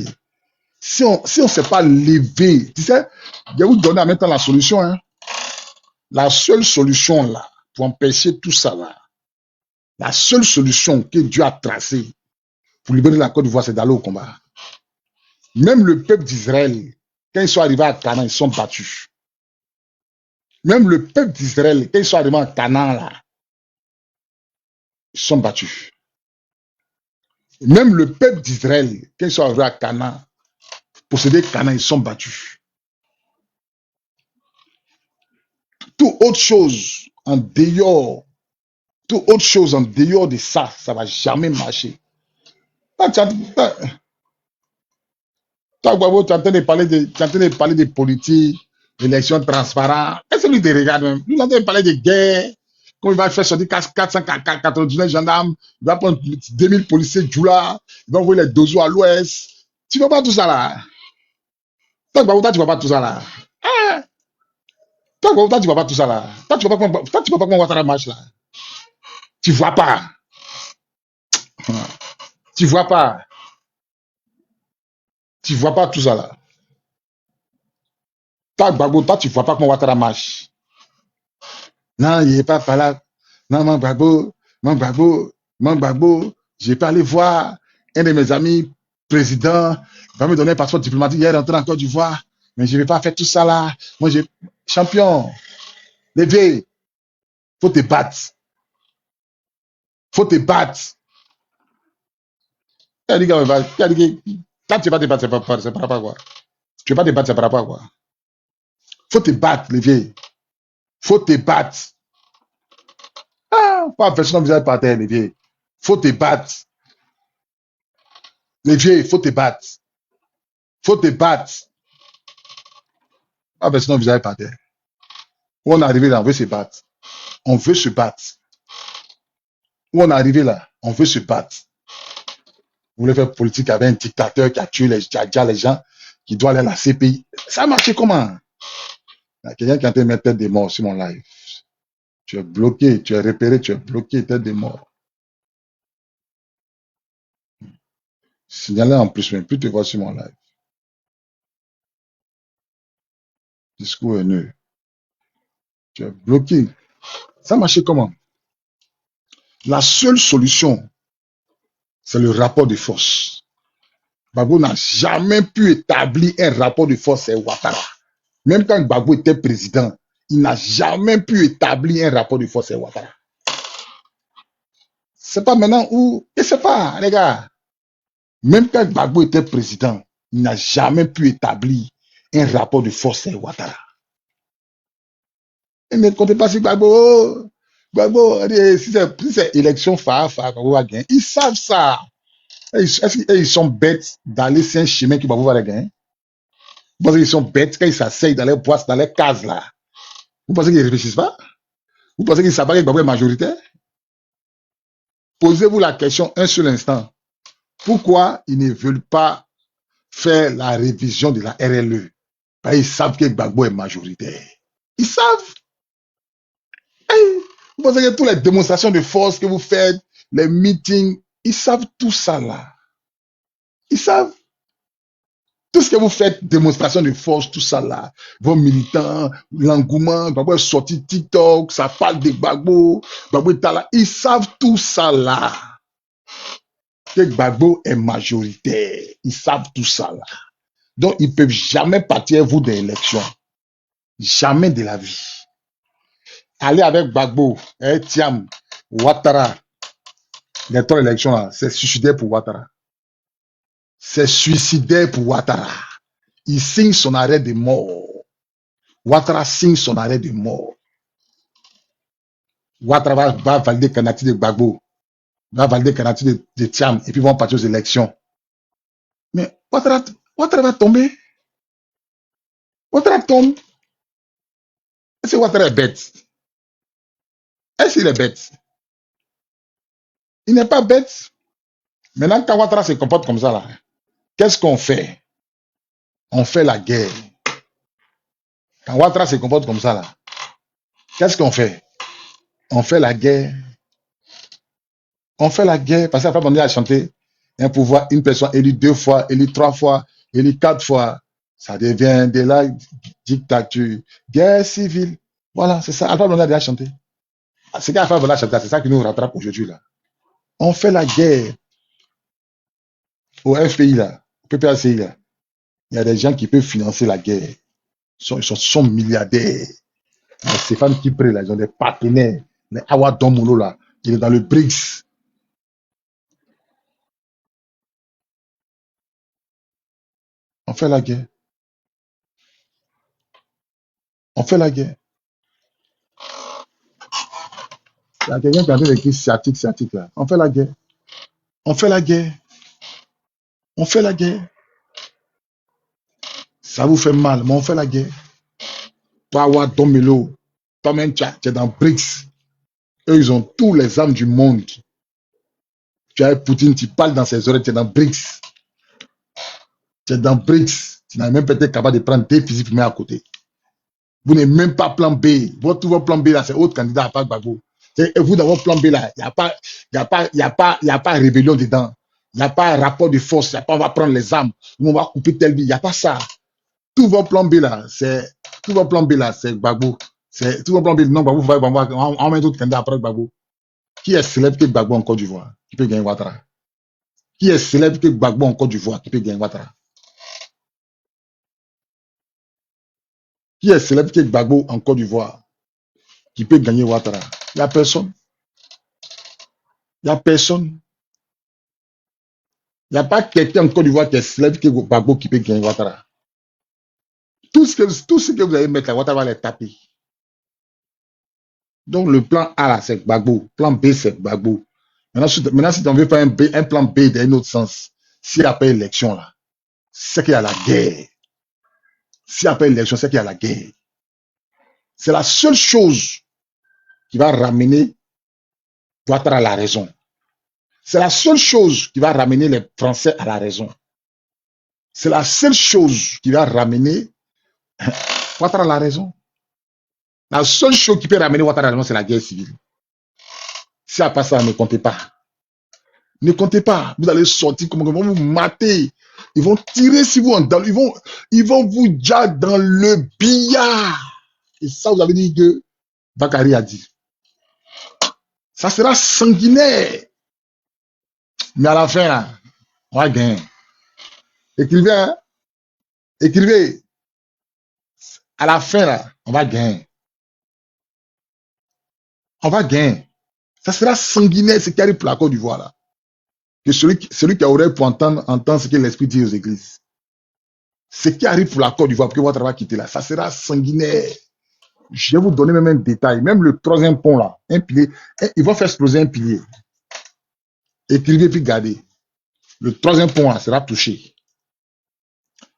[SPEAKER 1] Si on ne s'est pas levé, tu sais, je vais vous donner en même temps la solution. Hein. La seule solution là, pour empêcher tout ça là, la seule solution que Dieu a tracée pour libérer la Côte d'Ivoire, c'est d'aller au combat. Même le peuple d'Israël, quand ils sont arrivés à Canaan, ils sont battus. Même le peuple d'Israël, quand ils sont arrivés à Canaan là, ils sont battus. Même le peuple d'Israël, quand ils sont arrivés à Canaan, posséder Canaan, ils sont battus. Tout autre chose en dehors, de ça, ça ne va jamais marcher. Toi, Gbagbo, tu es en train de parler de politique, d'élections transparentes. Est-ce que lui te regarde même? Nous, on est en train de parler de guerre. Quand il va faire sortir 499 gendarmes, il va prendre 2000 policiers Djoula, il va envoyer les dozos à l'ouest. Tu ne vois pas tout ça là? Toi, Gbagbo, tu ne vois pas tout ça là? Hein? Toi, Gbagbo, tu ne vois pas tout ça là? Toi, tu ne vois pas comment Ouattara marche là? Tu ne vois pas. Tu ne vois pas. Tu ne vois pas tout ça là. Toi, Gbagbo, toi, tu ne vois pas comment Ouattara marche. Non, il n'est pas là. Non, mon Gbagbo, j'ai pas allé voir un de mes amis président, il va me donner un passeport diplomatique, il est rentré en Côte d'Ivoire, mais je ne vais pas faire tout ça là. Moi, j'ai champion, levé, faut te battre. Faut te battre. Il a dit, quand tu vas te battre, c'est par rapport à quoi? Tu ne vas pas te battre, c'est par rapport à quoi? Faut te battre, levé. Faut te battre. Ah, pas faire son visage par terre, levé. Faut te battre. Levé, faut te battre. Faut te battre. Pas faire son visage par terre. Où on est arrivé là, on veut se battre. On veut se battre. Où on est arrivé là, on veut se battre. Vous voulez faire politique avec un dictateur qui a tué les gens, qui doit aller à la CPI. Ça a marché comment? Il y a quelqu'un qui a été mettre tête de mort sur mon live. Tu es bloqué, tu es repéré, tu es bloqué, tête de mort. Signalé en plus, mais plus te voir sur mon live. Discours haineux. Tu es bloqué. Ça a marché comment? La seule solution, c'est le rapport de force. Gbagbo n'a jamais pu établir un rapport de force avec Ouattara. Même quand Gbagbo était président, il n'a jamais pu établir un rapport de force avec Ouattara. C'est pas maintenant où, et c'est pas, les gars, même quand Gbagbo était président, il n'a jamais pu établir un rapport de force avec Ouattara. Et ne comptez pas si Gbagbo, si c'est élection Gbagbo va gagner. Ils savent ça. Est-ce qu'ils sont bêtes d'aller sur un chemin que Gbagbo va gagner? Vous pensez qu'ils sont bêtes quand ils s'asseyent dans les boîtes, dans les cases là? Vous pensez qu'ils ne réfléchissent pas? Vous pensez qu'ils savent pas que Gbagbo est majoritaire? Posez-vous la question un seul instant. Pourquoi ils ne veulent pas faire la révision de la RLE? Parce qu'ils savent que Gbagbo est majoritaire. Ils savent. Hey, vous pensez que toutes les démonstrations de force que vous faites, les meetings, Ils savent tout ça là. Ils savent tout ce que vous faites, démonstration de force, tout ça là. Vos militants, l'engouement, Gbagbo est sorti TikTok, ça parle de Gbagbo, Gbagbo est là. Ils savent tout ça là. Que Gbagbo est majoritaire. Ils savent tout ça là. Donc, ils ne peuvent jamais partir vous des élections. Jamais de la vie. Aller avec Gbagbo, Thiam, Ouattara, les 3 élections là, c'est suicidaire pour Ouattara. C'est suicidaire pour Ouattara. Il signe son arrêt de mort. Ouattara signe son arrêt de mort. Ouattara va valider la candidature de Gbagbo, va valider la candidature de Thiam, et puis vont partir aux élections. Mais Ouattara va tomber. Ouattara tombe. Est-ce que Ouattara est bête? Est-ce qu'il est bête? Il n'est pas bête. Maintenant, quand Ouattara se comporte comme ça, là, qu'est-ce qu'on fait? On fait la guerre. Quand Ouattara se comporte comme ça, là, qu'est-ce qu'on fait? On fait la guerre. On fait la guerre. Parce qu'après, on dit à chanter un pouvoir, une personne élue 2 fois, élue 3 fois, élue 4 fois. Ça devient de la dictature. Guerre civile. Voilà, c'est ça. Alpha Blondy a déjà chanté. C'est qu'Alpha Blondy a chanté, c'est ça qui nous rattrape aujourd'hui, là. On fait la guerre au FPI, là, au PPACI, là. Il y a des gens qui peuvent financer la guerre. Ils sont milliardaires. Les Stéphane Kipré, là, ils ont des partenaires. Les Awa Domolo, là, il est dans le BRICS. On fait la guerre. On fait la guerre. Il y a quelqu'un qui a écrit sciatique, là. On fait la guerre. On fait la guerre. On fait la guerre. Ça vous fait mal, mais on fait la guerre. Toi, Awa Domolo, toi-même, tu es dans BRICS. Eux, ils ont tous les armes du monde. Tu as Poutine, tu parles dans ses oreilles, tu es dans BRICS. Tu es dans BRICS. Tu n'as même pas été capable de prendre 2 fusils primés à côté. Vous n'êtes même pas plan B. Votre plan B, là, c'est autre candidat à part Gbagbo. Et vous, dans votre plan B, là, il n'y a pas rébellion dedans. Il n'y a pas rapport de force. Il n'y a pas on va prendre les armes. On va couper telle vie. Il n'y a pas ça. Tout votre plan B, là, c'est Gbagbo. Tout votre plan B, non, Gbagbo, on met d'autres candidats après Gbagbo. Qui est célèbre que Gbagbo en Côte d'Ivoire qui peut gagner Ouattara? Qui est célèbre que Gbagbo en Côte d'Ivoire qui peut gagner Ouattara? Qui est célèbre que Gbagbo en Côte d'Ivoire qui peut gagner Ouattara? Il n'y a personne. Il n'y a personne. Il n'y a pas quelqu'un en Côte d'Ivoire qui est célèbre que Gbagbo qui peut gagner Ouattara. Tout ce que vous allez mettre là, Ouattara va les taper. Donc le plan A là, c'est Gbagbo. Plan B, c'est Gbagbo. Maintenant, si on veut faire un plan B dans un autre sens, s'il n'y a pas élection là, c'est qu'il y a la guerre. S'il n'y a pas élection, c'est qu'il y a la guerre. C'est la seule chose qui va ramener Ouattara à la raison. C'est la seule chose qui va ramener les Français à la raison. C'est la seule chose qui va ramener Ouattara à la raison. La seule chose qui peut ramener Ouattara à la raison, c'est la guerre civile. Si à part ça, ne comptez pas. Ne comptez pas. Vous allez sortir comme ils vont vous mater. Ils vont tirer sur vous ils vont vous dire dans le billard. Et ça, vous avez dit que Bakary a dit. Ça sera sanguinaire. Mais à la fin, là, on va gagner. Écrivez, hein? Écrivez. À la fin, là, on va gagner. On va gagner. Ça sera sanguinaire ce qui arrive pour la Côte d'Ivoire, là. Que celui qui aurait pour entendre ce que l'Esprit dit aux églises. Ce qui arrive pour la Côte d'Ivoire, pour que votre travail quitte là, ça sera sanguinaire. Je vais vous donner même un détail. Même le 3e pont, là, un pilier, ils vont faire exploser un pilier. Écrivez puis gardez. Le 3e pont, là, sera touché.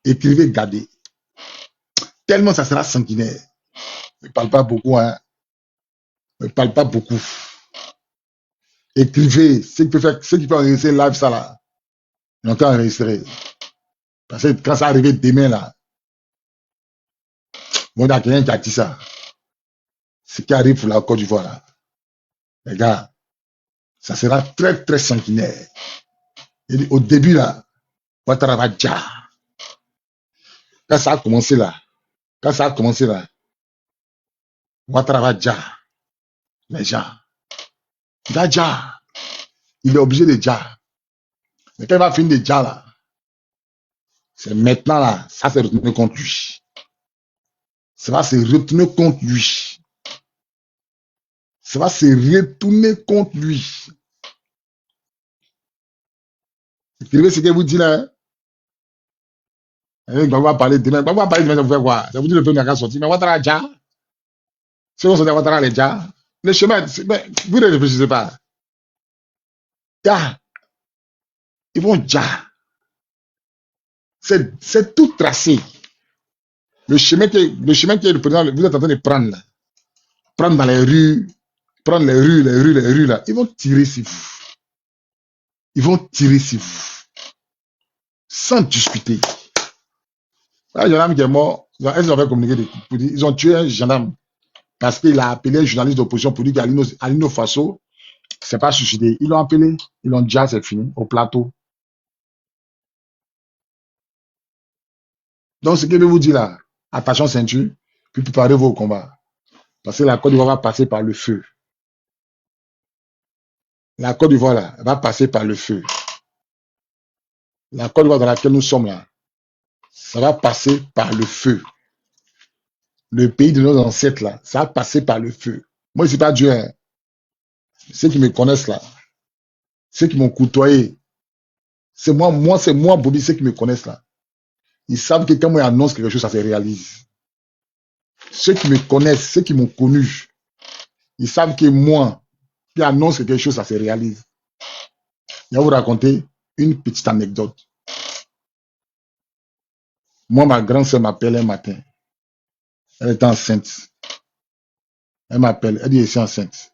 [SPEAKER 1] Écrivez, gardez. Tellement ça sera sanguinaire. Ne parle pas beaucoup, hein. Ne parle pas beaucoup. Écrivez. Ceux qui peuvent enregistrer live, ça, là, ils ont qu'à enregistrer. Parce que quand ça arrive demain, là, bon, il y a quelqu'un qui a dit ça. Ce qui arrive pour la Côte d'Ivoire, là, les gars, ça sera très, très sanguinaire. Et au début, là, Ouattara va déjà. Quand ça a commencé là, Ouattara va déjà. Les gens, il va déjà. Il est obligé de déjà. Mais quand il va finir de déjà là, c'est maintenant là, ça s'est retourné contre lui. Ça va se retourner contre lui. Ça va se retourner contre lui. Écrivez ce que vous dites là. On va parler demain. On va parler demain, ça vous fait quoi? Ça vous dit le premier qui sorti. Mais Ouattara déjà. Si on se dit Ouattara les déjà. Le chemin, vous ne réfléchissez pas. Ils vont déjà. C'est tout tracé. Le chemin que le président, vous êtes en train de prendre là. Prendre dans les rues, prendre les rues là. Ils vont tirer sur vous. Ils vont tirer sur vous. Sans discuter. Un gendarme qui est mort, ils ont fait communiquer. Ils ont tué un gendarme parce qu'il a appelé un journaliste d'opposition pour dire qu'Alino Faso c'est pas suicidé. Ils l'ont appelé, ils l'ont déjà, c'est fini, au plateau. Donc, ce que je vais vous dire là, attention ceinture, puis préparez vos combats. Parce que la Côte d'Ivoire va passer par le feu. La Côte d'Ivoire là, va passer par le feu. La Côte d'Ivoire dans laquelle nous sommes là, ça va passer par le feu. Le pays de nos ancêtres là, ça va passer par le feu. Moi, c'est pas Dieu. Hein. Ceux qui me connaissent là, ceux qui m'ont côtoyé, c'est moi, Bobby, ceux qui me connaissent là. Ils savent que quand moi j'annonce quelque chose, ça se réalise. Ceux qui me connaissent, ceux qui m'ont connu, ils savent que moi, qui annonce quelque chose, ça se réalise. Je vais vous raconter une petite anecdote. Moi, ma grande sœur m'appelle un matin. Elle est enceinte. Elle m'appelle, elle dit, je suis enceinte.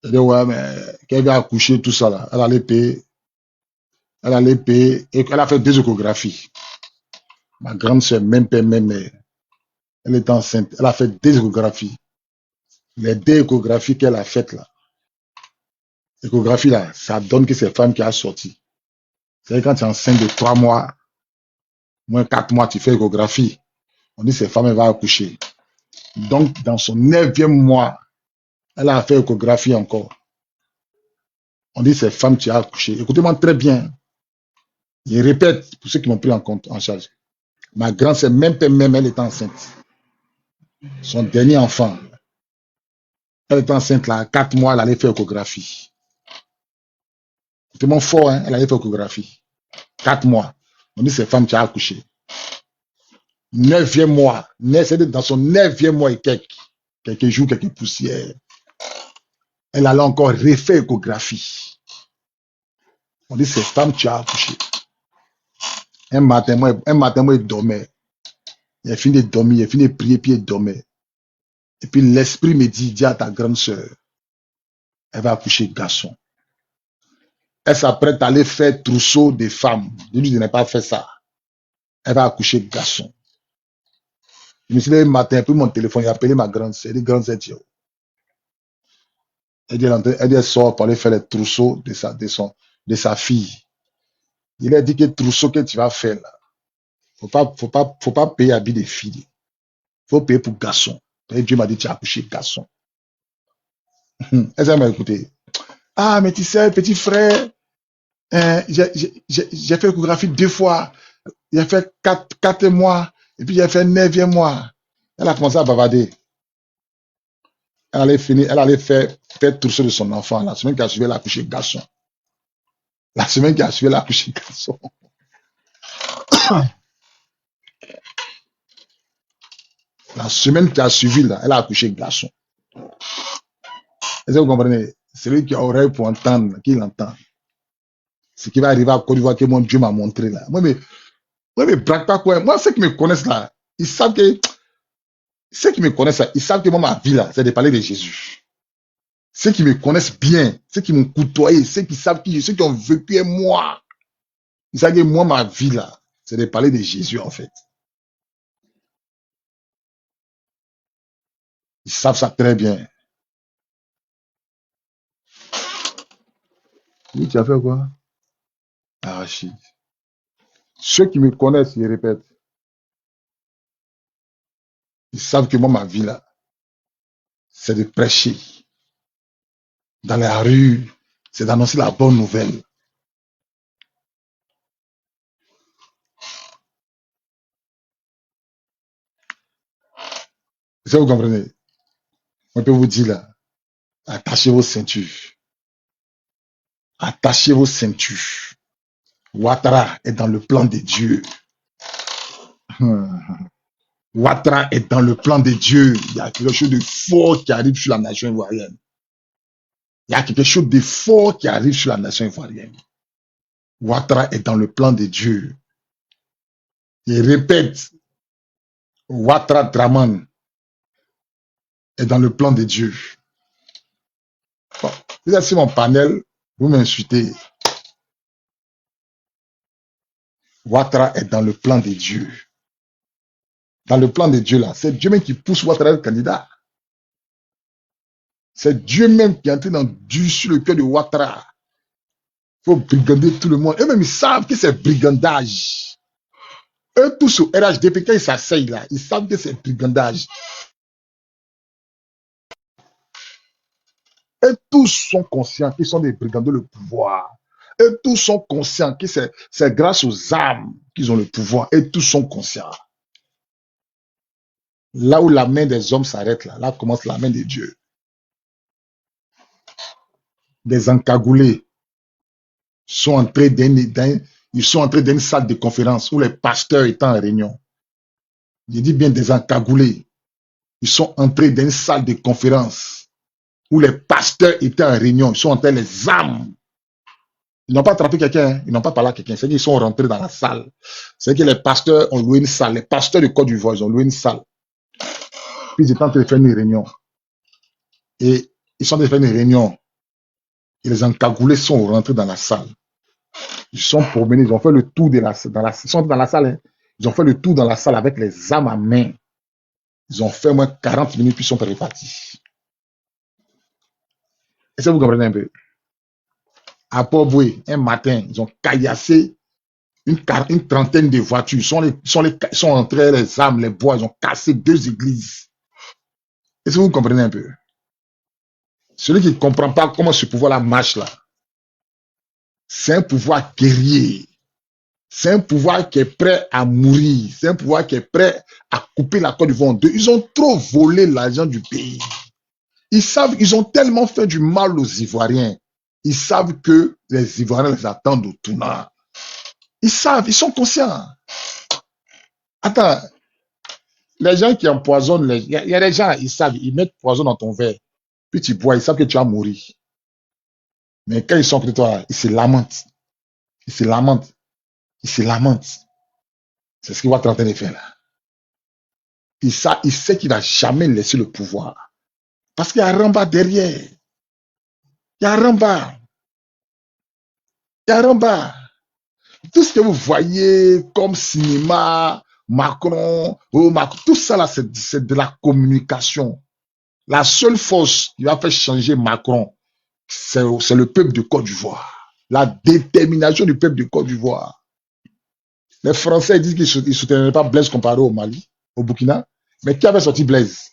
[SPEAKER 1] Elle dit, ouais, mais qu'elle va accoucher, tout ça là. Elle allait payer. Et elle a fait 2 échographies. Ma grande sœur, même père, même mère. Elle est enceinte. Elle a fait 2 échographies. Les 2 échographies qu'elle a faites là. L'échographie là, ça donne que c'est femme qui a sorti. C'est quand tu es enceinte de 3 mois, moins 4 mois, tu fais échographie. On dit cette femme, elle va accoucher. Donc, dans son 9e mois, elle a fait échographie encore. On dit cette femme, tu as accouché. Écoutez-moi très bien. Je répète pour ceux qui m'ont pris en charge. Ma grand-sœur, même elle est enceinte. Son dernier enfant, elle est enceinte là, à 4 mois, elle allait faire échographie. Écoutez-moi fort, hein, elle allait faire échographie. 4 mois. On dit cette femme, tu as accouché. 9e mois. Dans son 9e mois et quelques jours, quelques poussières. Elle allait encore refaire échographie. On dit cette femme, tu as accouché. Un matin, moi, il dormait. Il a fini de dormir, il a fini de prier, puis il dormait. Et puis l'esprit me dit, dis à ta grande sœur, elle va accoucher garçon. Elle s'apprête à aller faire trousseau des femmes. Je lui dis, je n'ai pas fait ça. Elle va accoucher garçon. Je me suis levé le matin, j'ai pris mon téléphone, j'ai appelé ma grande sœur. Elle dit, grande sœur, elle dit, elle sort pour aller faire les trousseaux de sa fille. Il a dit que trousseau que tu vas faire là, faut pas payer habit de fille. Faut payer pour garçon. Et Dieu m'a dit, tu as accouché garçon. Elle m'a écouté. Ah, mais tu sais, petit frère, j'ai fait l'échographie 2 fois. J'ai fait 4 mois. Et puis j'ai fait 9e mois. Elle a commencé à bavarder. Elle allait faire trousseau de son enfant. La semaine qui a suivi, elle a accouché garçon. La semaine qui a suivi, elle a accouché garçon. La semaine qui a suivi, là, elle a accouché garçon. Est-ce que vous comprenez? Celui qui a oreille pour entendre, qu'il entend. Ce qui va arriver à Côte d'Ivoire que mon Dieu m'a montré là. Moi, mais braque pas quoi. Moi, ceux qui me connaissent là, ils savent que, ceux qui me connaissent là, ils savent que moi, ma vie là, c'est de parler de Jésus. Ceux qui me connaissent bien, ceux qui m'ont côtoyé, ceux qui savent qui je suis, ceux qui ont vécu moi, ils savent que moi, ma vie là, c'est de parler de Jésus en fait. Ils savent ça très bien. Oui, tu as fait quoi? Arachide. Ceux qui me connaissent, ils répètent. Ils savent que moi, ma vie là, c'est de prêcher. Dans la rue, c'est d'annoncer la bonne nouvelle. Ça, vous comprenez? On peut vous dire là, attachez vos ceintures. Attachez vos ceintures. Ouattara est dans le plan de Dieu. Ouattara est dans le plan de Dieu. Il y a quelque chose de fort qui arrive sur la nation ivoirienne. Il y a quelque chose de fort qui arrive sur la nation ivoirienne. Ouattara est dans le plan de Dieu. Il répète, Ouattara Draman est dans le plan de Dieu. Bon, vous êtes sur mon panel, vous m'insultez. Ouattara est dans le plan de Dieu. Dans le plan de Dieu, là, c'est Dieu même qui pousse Ouattara à être candidat. C'est Dieu même qui est en train d'enduire sur le cœur de Ouattara. Il faut brigander tout le monde. Eux-mêmes, ils savent que c'est brigandage. Eux, tous au RHDP, quand ils s'asseyent là, ils savent que c'est brigandage. Et tous sont conscients qu'ils sont des brigands de le pouvoir. Et tous sont conscients que c'est grâce aux armes qu'ils ont le pouvoir. Et tous sont conscients. Là où la main des hommes s'arrête, là commence la main de Dieu. Des encagoulés sont entrés d'une salle de conférence où les pasteurs étaient en réunion. Je dis bien des encagoulés. Ils sont entrés dans une salle de conférence où les pasteurs étaient en réunion. Ils sont entrés les armes. Ils n'ont pas attrapé quelqu'un, hein. Ils n'ont pas parlé à quelqu'un. C'est qu'ils sont rentrés dans la salle. C'est que les pasteurs ont loué une salle. Les pasteurs de Côte d'Ivoire, ils ont loué une salle. Puis ils étaient en train de faire une réunion. Et ils sont en train de faire une réunion. Et les encagoulés sont rentrés dans la salle. Ils sont promenés, ils ont fait le tour de ils sont dans la salle. Hein. Ils ont fait le tour dans la salle avec les armes à main. Ils ont fait moins 40 minutes, puis ils sont repartis. Est-ce que vous comprenez un peu? À Port-Boué, un matin, ils ont caillassé une trentaine de voitures. Ils sont entrés les armes, les bois, ils ont cassé 2 églises. Est-ce que vous comprenez un peu? Celui qui ne comprend pas comment ce pouvoir-là marche là, c'est un pouvoir guerrier. C'est un pouvoir qui est prêt à mourir. C'est un pouvoir qui est prêt à couper la Côte d'Ivoire en deux. Ils ont trop volé l'argent du pays. Ils savent, ils ont tellement fait du mal aux Ivoiriens. Ils savent que les Ivoiriens les attendent au tournant. Ils savent, ils sont conscients. Attends, les gens qui empoisonnent, il y a des gens, ils savent, ils mettent poison dans ton verre. Puis tu bois, ils savent que tu vas mourir. Mais quand ils sont près de toi, ils se lamentent. Ils se lamentent. Ils se lamentent. C'est ce qu'il va tenter de faire là. Il sait qu'il va jamais laisser le pouvoir. Parce qu'il y a Ramba derrière. Il y a Ramba. Il y a Ramba. Tout ce que vous voyez comme cinéma, Macron, tout ça là, c'est de la communication. La seule force qui va faire changer Macron, c'est le peuple de Côte d'Ivoire. La détermination du peuple de Côte d'Ivoire. Les Français disent qu'ils ne soutenaient pas Blaise Compaoré au Mali, au Burkina. Mais qui avait sorti Blaise?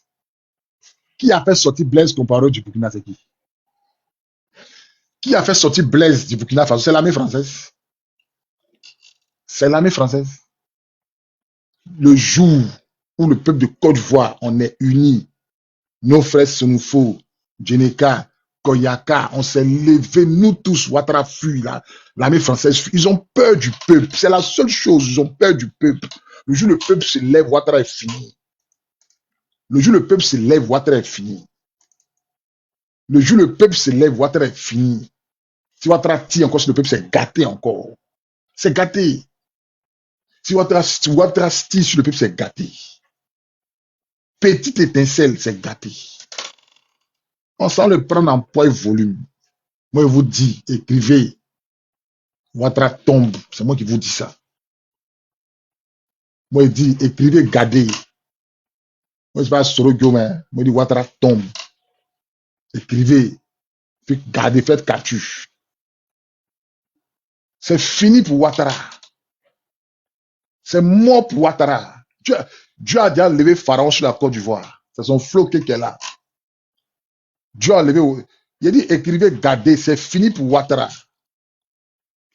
[SPEAKER 1] Qui a fait sortir Blaise Compaoré du Burkina? C'est qui? Qui a fait sortir Blaise du Burkina Faso? C'est l'armée française. C'est l'armée française. Le jour où le peuple de Côte d'Ivoire, on est unis, nos frères Senufo, Djeneka, Koyaka, on s'est levés, nous tous, Ouattara fuit, l'armée française fuit. Ils ont peur du peuple. C'est la seule chose, ils ont peur du peuple. Le jour où le peuple se lève, Ouattara est fini. Le jour où le peuple se lève, Ouattara est fini. Le jour où le peuple se lève, Ouattara est fini. Si Ouattara tire encore sur le peuple, c'est gâté encore. C'est gâté. Si Ouattara tire sur le peuple, c'est gâté. Petite étincelle, c'est gâté. On s'en le prendre en poids et volume. Moi, je vous dis, écrivez. Ouattara tombe. C'est moi qui vous dis ça. Moi, je dis, écrivez, gardez. Moi, je ne sais pas sur le gomme. Moi, je dis, Ouattara tombe. Écrivez. Puis gardez, faites cartouche. C'est fini pour Ouattara. C'est mort pour Ouattara. Dieu a déjà levé Pharaon sur la Côte d'Ivoire. C'est son flot qui est là. Dieu a levé. Il a dit, écrivez, gardez, c'est fini pour Ouattara.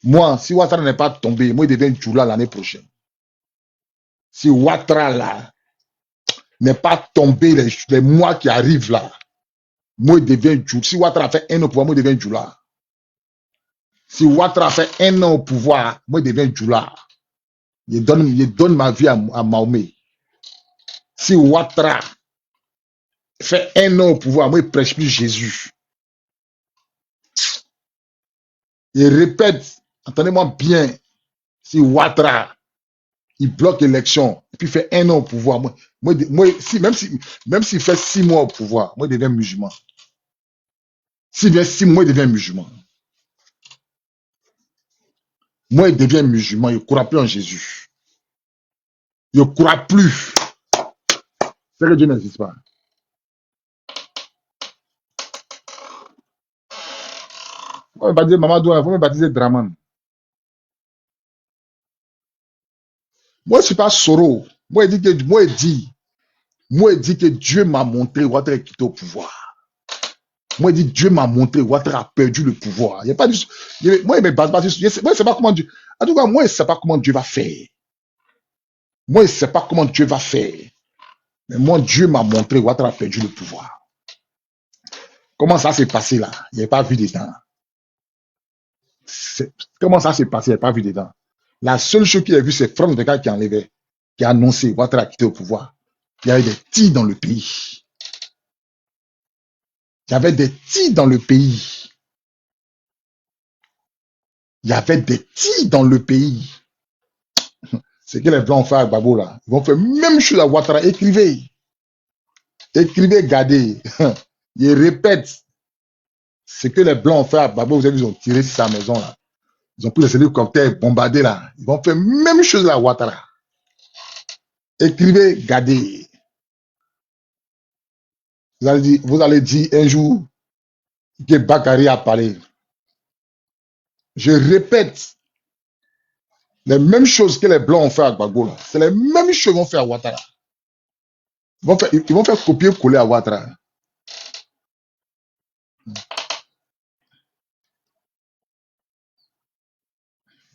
[SPEAKER 1] Moi, si Ouattara n'est pas tombé, moi, il devient Djoula l'année prochaine. Si Ouattara là n'est pas tombé, les mois qui arrivent là, moi, il devient Djoula. Si Ouattara fait un an au pouvoir, moi, il devient Djoula. Si Ouattara fait un an au pouvoir, moi, il devient Djoula. Il donne ma vie à Mahomet. Si Ouattara fait un an au pouvoir, moi, il ne prêche plus Jésus. Il répète, entendez-moi bien, si Ouattara, il bloque l'élection, et puis fait un an au pouvoir, même s'il fait 6 mois au pouvoir, moi, il devient musulman. S'il vient 6 mois, il devient musulman. Moi, il devient musulman, il ne croit plus en Jésus. Il ne croit plus. C'est que Dieu n'existe pas. Il faut me baptiser Mamadou, il faut me baptiser Draman. Moi, je ne suis pas Soro. Moi, il dit que Dieu m'a montré Ouattara est quitté au pouvoir. Moi, il dit Dieu m'a montré Ouattara a perdu le pouvoir. Il y a pas du, moi, il me base pas sur. Moi, je sais pas comment Dieu. En tout cas, moi, je ne sais pas comment Dieu va faire. Moi, je ne sais pas comment Dieu va faire. Mais moi, Dieu m'a montré Ouattara a perdu le pouvoir. Comment ça s'est passé là? Il n'y a pas vu dedans. Comment ça s'est passé? Il n'y a pas vu dedans. La seule chose qu'il a vu, c'est Franck Dekka qui enlevait, qui a annoncé Ouattara a quitté au pouvoir. Il y avait des tirs dans le pays. Il y avait des tirs dans le pays. Il y avait des tirs dans le pays. C'est que les Blancs ont fait à Gbagbo là. Ils vont faire même chose à Ouattara. Écrivez. Écrivez, gardez. Ils répètent. Ce que les Blancs ont fait à Gbagbo, vous avez vu, ils ont tiré sur sa maison là. Ils ont pris les hélicoptères bombardés là. Ils vont faire même chose là à Ouattara. Écrivez, gardez. Vous allez dire un jour que Bakary a parlé. Je répète. Les mêmes choses que les Blancs ont fait à Gbagbo là. C'est les mêmes choses qu'ils vont faire à Ouattara. Ils vont faire copier-coller à Ouattara.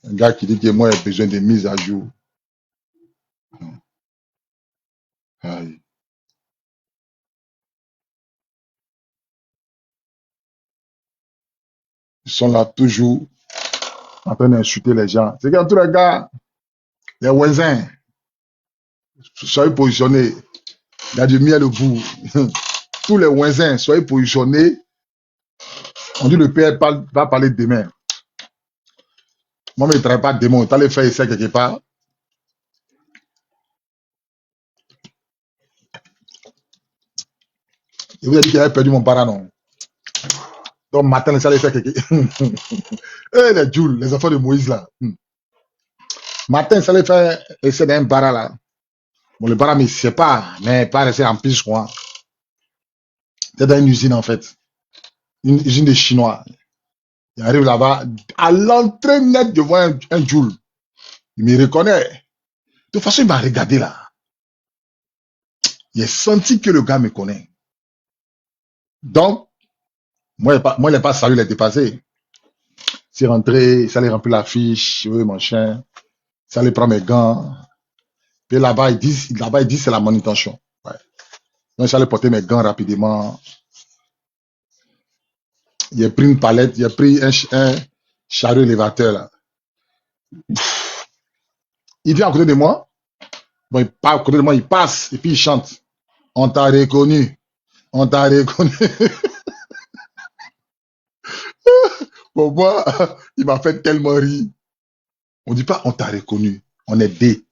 [SPEAKER 1] Un gars qui dit que moi, j'ai besoin de mise à jour. Aïe. Ils sont là toujours en train d'insulter les gens. C'est quand tous les gars, les voisins, soyez positionnés. Il y a du miel au bout. Tous les voisins, soyez positionnés. On dit le Père va parler demain. Moi, je ne travaille pas demain. Tu allais faire ça quelque part. Je vous ai dit qu'il avait perdu mon parent, non? Donc, matin, ça allait faire quelque chose. Les Jules, les enfants de Moïse, là. Matin, ça allait faire essayer d'un bara, là. Bon, le bara, mais c'est pas, mais pas rester en piste, quoi. C'est dans une usine, en fait. Une usine de Chinois. Il arrive là-bas, à l'entrée nette devant un Joule. Il me reconnaît. De toute façon, il m'a regardé là. J'ai senti que le gars me connaît. Donc, moi, il n'a pas salué, il est dépassé. C'est rentré, il allait remplir la fiche, machin. Il allait prendre mes gants. Puis là-bas, ils disent c'est la manutention. Ouais. Donc, j'allais porter mes gants rapidement. J'ai pris une palette, j'ai pris un chariot élévateur là. Il vient à côté de moi. Bon, il part à côté de moi, il passe et puis il chante. On t'a reconnu. On t'a reconnu. Bon, moi, il m'a fait tellement rire. On ne dit pas on t'a reconnu. On est des. Il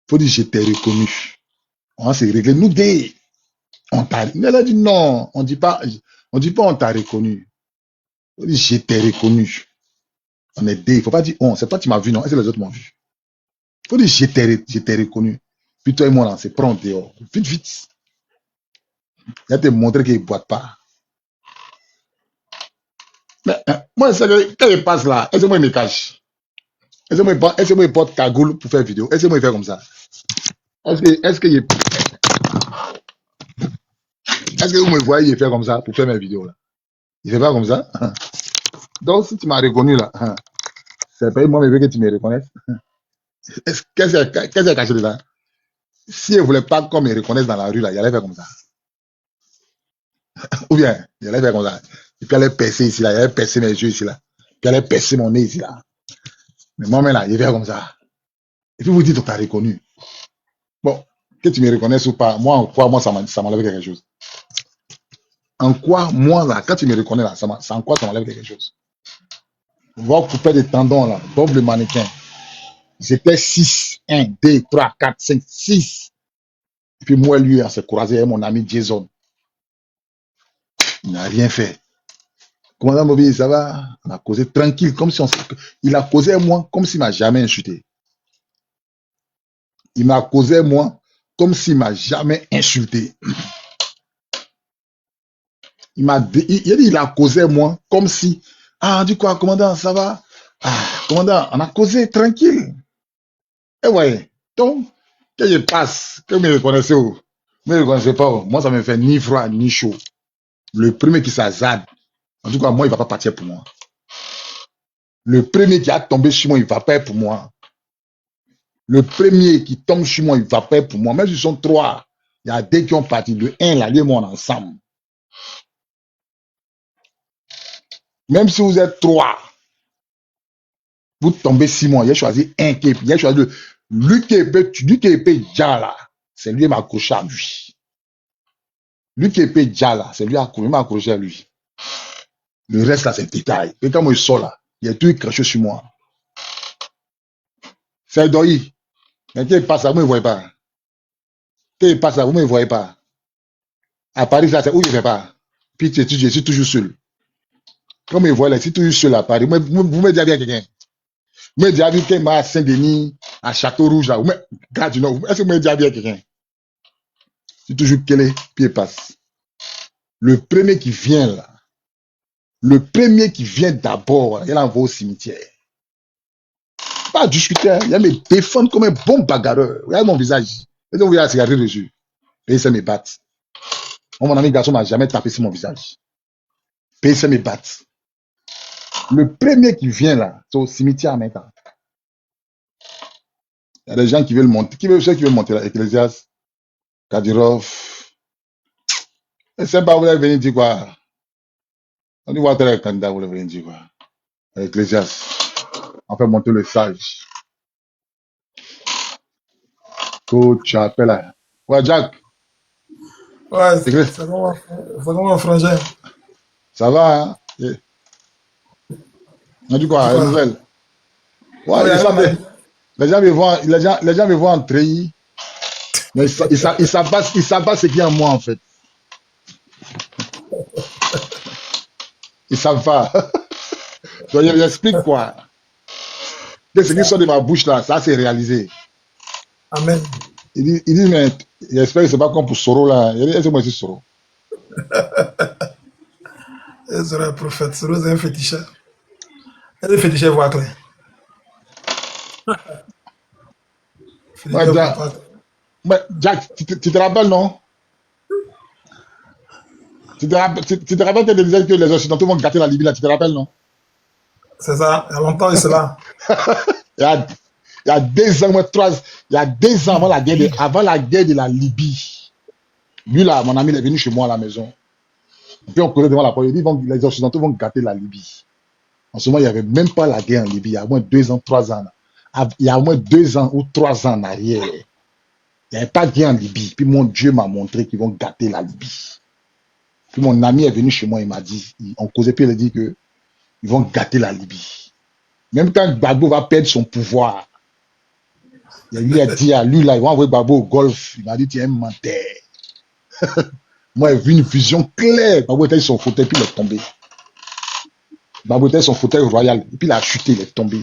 [SPEAKER 1] faut dire je t'ai reconnu. On s'est réglé. Nous des. On t'a. Il a dit non. On ne dit pas on t'a reconnu. Il faut dire je t'ai reconnu. On est des. Il ne faut pas dire on. C'est pas tu m'as vu, non. Est-ce que les autres m'ont vu? Il faut dire je t'ai reconnu. Puis toi et moi, là, on se prend dehors. Vite, vite. Il a te montré qu'il ne boite pas. Mais moi, quand il passe là, est-ce que moi, il me cache? Est-ce que moi, il porte cagoule pour faire vidéo? Est-ce que moi, il fait comme ça? Est-ce que vous me voyez, il fait comme ça pour faire mes vidéos là? Il fait pas comme ça? Donc, si tu m'as reconnu là, c'est pas moi, mais veux que tu me reconnaisses. Qu'est-ce qu'il y a caché dedans? Si il ne voulait pas qu'on me reconnaisse dans la rue là, il allait faire comme ça. Ou bien, il allait faire comme ça. Et puis, il allait percer ici là, il allait percer mes yeux ici là. Puis, il allait percer mon nez ici là. Mais moi-même là, il fait comme ça. Et puis, vous dites, on t'a reconnu. Bon, que tu me reconnaisses ou pas, moi, en quoi, moi, ça m'enlève quelque chose. En quoi, moi, là, quand tu me reconnais, là, en quoi ça m'enlève quelque chose? Voir couper des tendons, là, Bob le mannequin. J'étais 6, 1, 2, 3, 4, 5, 6. Et puis moi, lui, on s'est croisé avec mon ami Jason. Il n'a rien fait. Commandant Bobby, ça va? On a causé tranquille, comme si il a causé avec moi, comme s'il m'a jamais insulté. Il m'a causé avec moi, comme s'il m'a jamais insulté. Il a causé avec moi, comme si, du quoi, commandant, ça va? Commandant, on a causé tranquille. Et ouais, donc, que je passe, que vous me reconnaissez, vous ne me reconnaissez pas, moi, ça me fait ni froid, ni chaud. Le premier qui s'azade, en tout cas, moi, il ne va pas partir pour moi. Le premier qui a tombé sur moi, il ne va pas être pour moi. Le premier qui tombe sur moi, il ne va pas être pour moi. Même s'ils sont 3, il y a 2 qui ont parti. Le 1, là, lui et moi, on est ensemble. Même si vous êtes 3, vous tombez sur moi, il a choisi un qui est, il a choisi lui qui est déjà là, c'est lui qui m'a accroché à lui. Lui qui est déjà là, c'est lui qui m'a accroché à lui. Le reste là, c'est détail. Et quand moi je sors là, il y a tout craché sur moi. C'est Doi. Mais qui passe là, vous ne me voyez pas. Qui passe là, vous ne me voyez pas. À Paris, là, c'est où je ne fais pas. Puis je suis toujours seul. Quand vous me voyez là, je suis toujours seul à Paris. Vous me dites bien quelqu'un. Vous me dites bien quelqu'un à Saint-Denis, à Château-Rouge là. Est-ce que vous me dites bien quelqu'un? Je suis toujours quelé, puis il passe. Le premier qui vient là, le premier qui vient d'abord, il envoie au cimetière. Pas discuter, il va me défendre comme un bon bagarreur. Regardez mon visage. Et donc, vous voyez la cigarette dessus. Et ça me bat. Mon ami garçon m'a jamais tapé sur mon visage. Et ça me bat. Le premier qui vient là, c'est au cimetière maintenant. Il y a des gens qui veulent monter. Ceux qui veulent monter là, Ecclésias, Kadyrov. Et c'est pas vous allez venir dire quoi. On dit voir tel candidat, vous allez venir dire quoi. Ecclésias. On fait monter le sage. Coach, appelle là. Ouais, Jack.
[SPEAKER 2] Ouais, c'est comment frangin.
[SPEAKER 1] Ça va, hein? On dit quoi, une nouvelle? Ouais, les gens me voient, les gens me voient entrer, mais ils savent pas ce qu'il y a en moi, en fait. Ils savent pas. Donc, j'explique quoi. Que ce qui sort de ma bouche là, ça c'est réalisé.
[SPEAKER 2] Amen.
[SPEAKER 1] Il dit, mais j'espère que c'est pas comme pour Soro là. Il dit, est-ce que moi je suis Soro?
[SPEAKER 2] C'est un prophète. C'est un féticheur. Elle est féticheur voix claire.
[SPEAKER 1] Ouais, Jack, tu te rappelles, non? Tu te rappelles que les Occidentaux vont gâter la Libye là, tu te rappelles, non?
[SPEAKER 2] C'est ça, il y a longtemps et cela.
[SPEAKER 1] Il y a 2 ans, il y a 2 ans avant la guerre de la Libye. Lui là, mon ami, il est venu chez moi à la maison. Et puis on courait devant la porte. Il dit, les Occidentaux vont gâter la Libye. En ce moment, il n'y avait même pas la guerre en Libye. Il y a au moins 2 ans, 3 ans. Il y a au moins 2 ans ou 3 ans en arrière. Il n'y avait pas de guerre en Libye. Puis mon Dieu m'a montré qu'ils vont gâter la Libye. Puis mon ami est venu chez moi, il m'a dit, on causait, puis il a dit qu'ils vont gâter la Libye. Même quand Gbagbo va perdre son pouvoir, il a dit à lui, là, ils vont envoyer Gbagbo au golf. Il m'a dit, tu es un menteur. Moi, j'ai vu une vision claire. Gbagbo était sur son fauteuil, puis il est tombé. Gbagbo était sur son fauteuil royal, et puis il a chuté, il est tombé.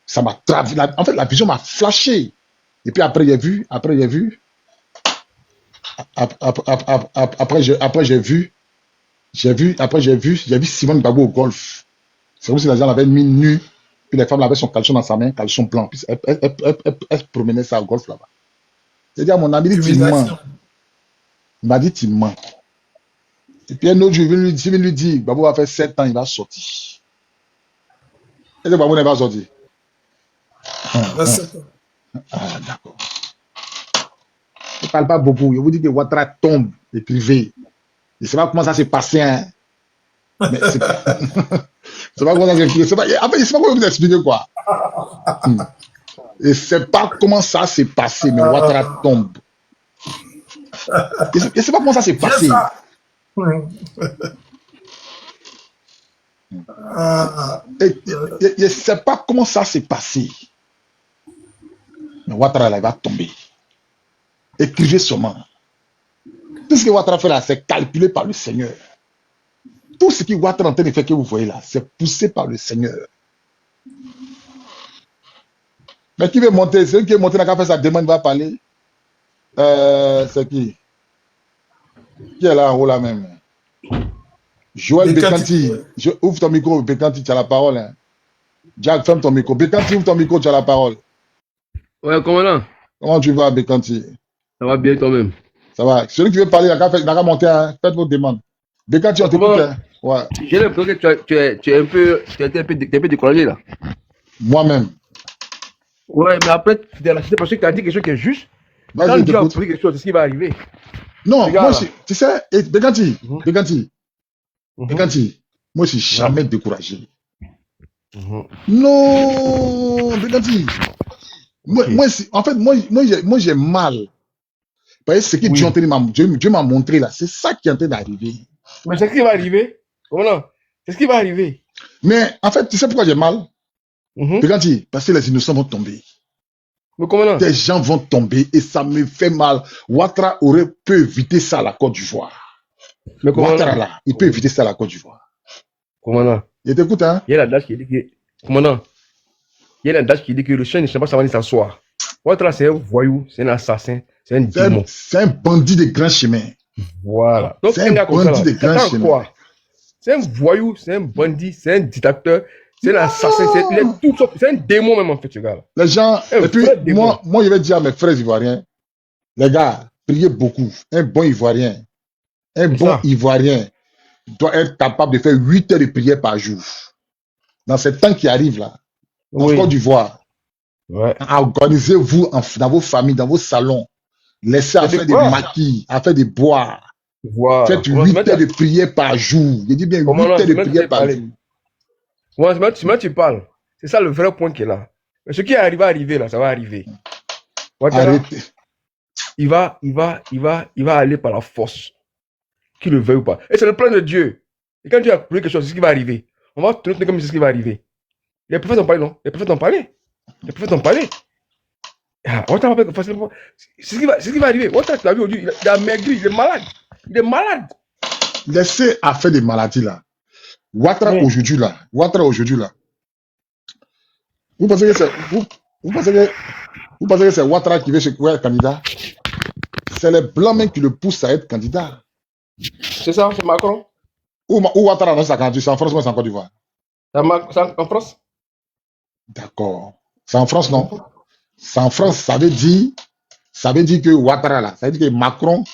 [SPEAKER 1] Ça m'a traversé. En fait, la vision m'a flashé. Et puis après, j'ai vu, j'ai vu Simone Gbagbo au golf. C'est comme si les gens l'avaient mis nu, puis Puis les femmes avaient son caleçon dans sa main, caleçon blanc. Puis elle promenait ça au golf là-bas. J'ai dit à mon ami, il dit, tu mens. Il m'a dit, tu mens. Et puis un autre jour, il vient lui dire, Babou va faire 7 ans, il va sortir. Et le Babou n'est pas sorti. Ah, d'accord. Je ne parle pas beaucoup. Je vous dis que Ouattara tombe, écrivez. Je ne sais pas comment ça s'est passé. Hein. Mais c'est pas... c'est pas comment ça s'est passé. En fait, je ne sais pas comment vous expliquer quoi. Je ne sais pas comment ça s'est passé, mais Ouattara tombe. Je ne sais pas comment ça s'est passé. Je ne sais pas comment ça s'est passé. Mais Ouattara, là, il va tomber. Écrivez seulement. Tout ce que Ouattara fait là, c'est calculé par le Seigneur. Tout ce que Ouattara est en train de faire que vous voyez là, c'est poussé par le Seigneur. Mais qui veut monter? Celui qui est monté dans la fait sa demande va parler. C'est qui? Qui est là en haut là même? Joël Bekanti. Ouvre ton micro, Bekanti, tu as la parole. Hein. Jack, ferme ton micro. Bekanti, ouvre ton micro, tu as la parole.
[SPEAKER 3] Ouais, commandant.
[SPEAKER 1] Comment tu vas, Bekanti?
[SPEAKER 3] Ça va bien toi-même.
[SPEAKER 1] Ça va. Celui qui veut parler, il n'a qu'à monter. Hein. Faites vos demandes. Bekanti, on t'écoute. Hein. Ouais.
[SPEAKER 3] J'ai l'impression que tu es un peu découragé là.
[SPEAKER 1] Moi-même.
[SPEAKER 3] Ouais, mais après, c'est parce que tu as dit quelque chose qui est juste. Quand tu as appris quelque chose, c'est ce qui va arriver.
[SPEAKER 1] Non, moi, tu sais, Bekanti, Bekanti, moi, je suis jamais découragé. Non, Bekanti. En fait, moi, j'ai mal. Parce que ce que Dieu m'a montré là, c'est ça qui est en train d'arriver.
[SPEAKER 3] Mais c'est ce qui va arriver. Comment? C'est ce qui va arriver.
[SPEAKER 1] Mais en fait, tu sais pourquoi j'ai mal? Bekanti, parce que les innocents vont tomber.
[SPEAKER 3] Mais comment?
[SPEAKER 1] Des gens vont tomber et ça me fait mal. Ouattara peut éviter ça à la Côte d'Ivoire.
[SPEAKER 3] Mais comment?
[SPEAKER 1] Ouattara là, il peut éviter ça à la Côte d'Ivoire.
[SPEAKER 3] Commandant.
[SPEAKER 1] Il t'écoute, hein?
[SPEAKER 3] Il y a l'adage qui dit que. Commandant. Il y a l'adage qui dit que le chien ne sait pas savoir ni s'asseoir. Ouattara, c'est un voyou, c'est un assassin, c'est un démon.
[SPEAKER 1] C'est un bandit de grand chemin.
[SPEAKER 3] Voilà.
[SPEAKER 1] Donc, c'est un bandit de grand chemin.
[SPEAKER 3] C'est un voyou, c'est un bandit, c'est un dictateur. C'est un assassin, c'est un démon même en fait, ce gars-là.
[SPEAKER 1] Les gens, et puis moi, je vais dire à mes frères ivoiriens, les gars, priez beaucoup. Un bon Ivoirien doit être capable de faire 8 heures de prière par jour. Dans ce temps qui arrive là, en Côte d'Ivoire, organisez-vous dans vos familles, dans vos salons. Laissez à faire des maquis, à faire des boires. Faites 8 heures de prière par jour. Je dis bien 8 heures de prière par jour.
[SPEAKER 3] Moi, tu parles. C'est ça le vrai point qui est là. Mais ce qui est arrivé là, ça va arriver.
[SPEAKER 1] Arrêtez.
[SPEAKER 3] Il va aller par la force. Qu'il le veuille ou pas. Et c'est le plan de Dieu. Et quand Dieu a prévu quelque chose, c'est ce qui va arriver. On va tenir comme c'est ce qui va arriver. Les prophètes en parlent, non? Les prophètes en parlent. C'est ce qui va arriver. Tu l'as vu aujourd'hui, il a maigri, il est malade.
[SPEAKER 1] Laissez à faire des maladies là. Ouattara aujourd'hui là, vous pensez que c'est Ouattara qui veut être candidat? C'est les blancs même qui le poussent à être candidat.
[SPEAKER 3] C'est ça, c'est Macron.
[SPEAKER 1] Où Ouattara dans sa candidature? C'est en France ou c'est en Côte d'Ivoire?
[SPEAKER 3] C'est en France.
[SPEAKER 1] D'accord. C'est en France, non? C'est en France, ça veut dire que Ouattara là, ça veut dire que Macron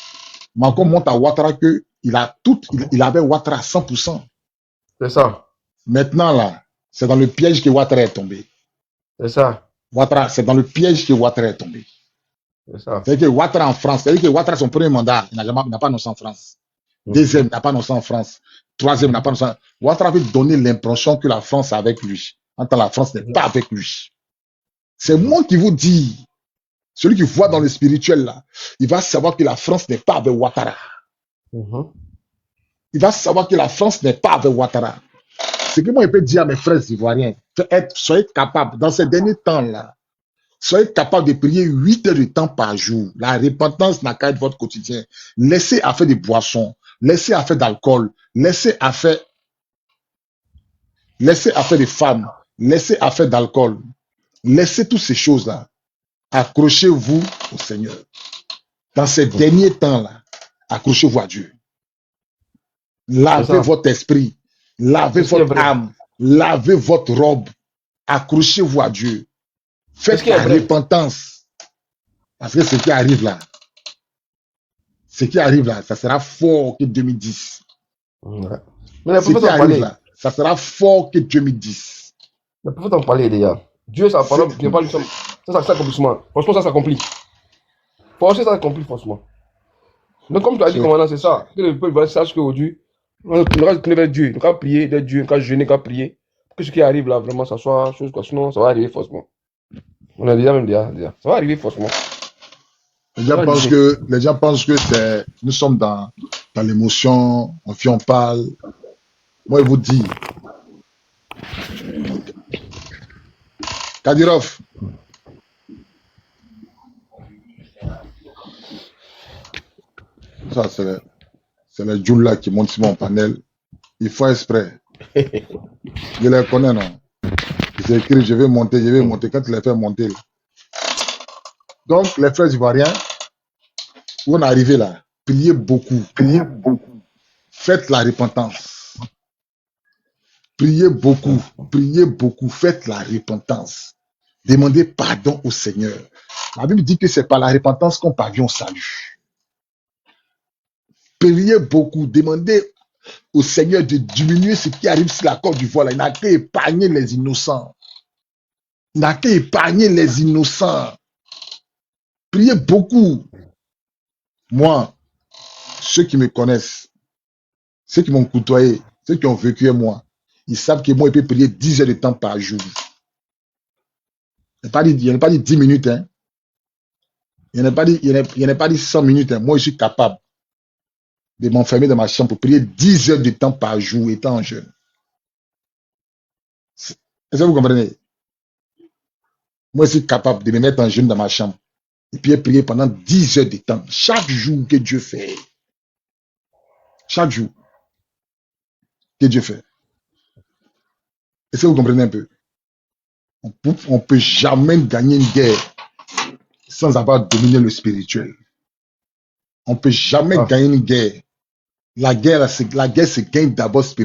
[SPEAKER 1] montre à Ouattara qu'il avait Ouattara à 100%.
[SPEAKER 3] C'est ça.
[SPEAKER 1] Maintenant, là, c'est dans le piège que Ouattara est tombé.
[SPEAKER 3] C'est ça.
[SPEAKER 1] C'est dans le piège que Ouattara est tombé.
[SPEAKER 3] C'est ça.
[SPEAKER 1] C'est que Ouattara en France, c'est-à-dire que Ouattara, son premier mandat, il n'a pas annoncé en France. Deuxième, il n'a pas annoncé en France. Troisième, il n'a pas annoncé en France. Ouattara veut donner l'impression que la France est avec lui. En tant que la France n'est pas avec lui. C'est moi qui vous dis, celui qui voit dans le spirituel, là, il va savoir que la France n'est pas avec Ouattara. Il va savoir que la France n'est pas avec Ouattara. Ce que moi, je peux dire à mes frères ivoiriens, soyez capables, dans ces derniers temps-là, soyez capables de prier 8 heures de temps par jour. La repentance n'a qu'à être votre quotidien. Laissez à faire des boissons, laissez à faire d'alcool, laissez à faire des femmes, laissez à faire d'alcool. Laissez toutes ces choses-là. Accrochez-vous au Seigneur. Dans ces derniers temps-là, accrochez-vous à Dieu. Lavez votre esprit, lavez votre âme, lavez votre robe, Accrochez-vous à Dieu.
[SPEAKER 3] Est-ce
[SPEAKER 1] Faites
[SPEAKER 3] qu'il y a
[SPEAKER 1] la
[SPEAKER 3] un break?
[SPEAKER 1] repentance. Parce que ce qui arrive là, ça sera fort que 2010.
[SPEAKER 3] Ouais. Mais les
[SPEAKER 1] Ce qui
[SPEAKER 3] prophètes ont
[SPEAKER 1] arrive
[SPEAKER 3] parlé.
[SPEAKER 1] là, ça sera fort que 2010.
[SPEAKER 3] Les prophètes ont parlé déjà. Dieu, sa parole,
[SPEAKER 1] C'est-
[SPEAKER 3] n'est pas ça accomplissement. Franchement, ça s'accomplit. Franchement, ça s'accomplit, franchement. Donc, comme tu as dit,
[SPEAKER 1] c'est-
[SPEAKER 3] commandant, c'est ça. Que le peuple sache qu'aujourd'hui, on va tourner vers Dieu. Donc, à prier vers Dieu, à jeûner, à prier. Pour que ce qui arrive là, vraiment, ça soit chose, quoi. Sinon, ça va arriver forcément. On a déjà. Ça va arriver forcément.
[SPEAKER 1] Les gens pensent que nous sommes dans l'émotion, on parle. Moi, je vous dis, Kadyrov, ça c'est le Djoula qui monte sur mon panel. Il faut exprès. Je les connais, non? Ils écrivent, je vais monter. Quand il les fait monter. Là. Donc, les frères ivoiriens, où on est arrivé là, priez beaucoup. Faites la repentance. Priez beaucoup, faites la repentance. Demandez pardon au Seigneur. La Bible dit que c'est par la repentance qu'on parvient au salut. Priez beaucoup, demandez au Seigneur de diminuer ce qui arrive sur la Côte d'Ivoire. Il n'a qu'à épargner les innocents. Priez beaucoup. Moi, ceux qui me connaissent, ceux qui m'ont côtoyé, ceux qui ont vécu avec moi, ils savent que moi, je peux prier 10 heures de temps par jour. Il n'y a pas dit 10 minutes. Hein. Il n'y a pas dit 100 minutes. Hein. Moi, je suis capable de m'enfermer dans ma chambre pour prier 10 heures de temps par jour étant jeune. Est-ce que vous comprenez? Moi, je suis capable de me mettre en jeûne dans ma chambre et puis prier pendant 10 heures de temps. Chaque jour que Dieu fait. Chaque jour que Dieu fait. Est-ce que vous comprenez un peu? On ne peut jamais gagner une guerre sans avoir dominé le spirituel. On ne peut jamais gagner une guerre. La guerre se gagne d'abord spirituellement.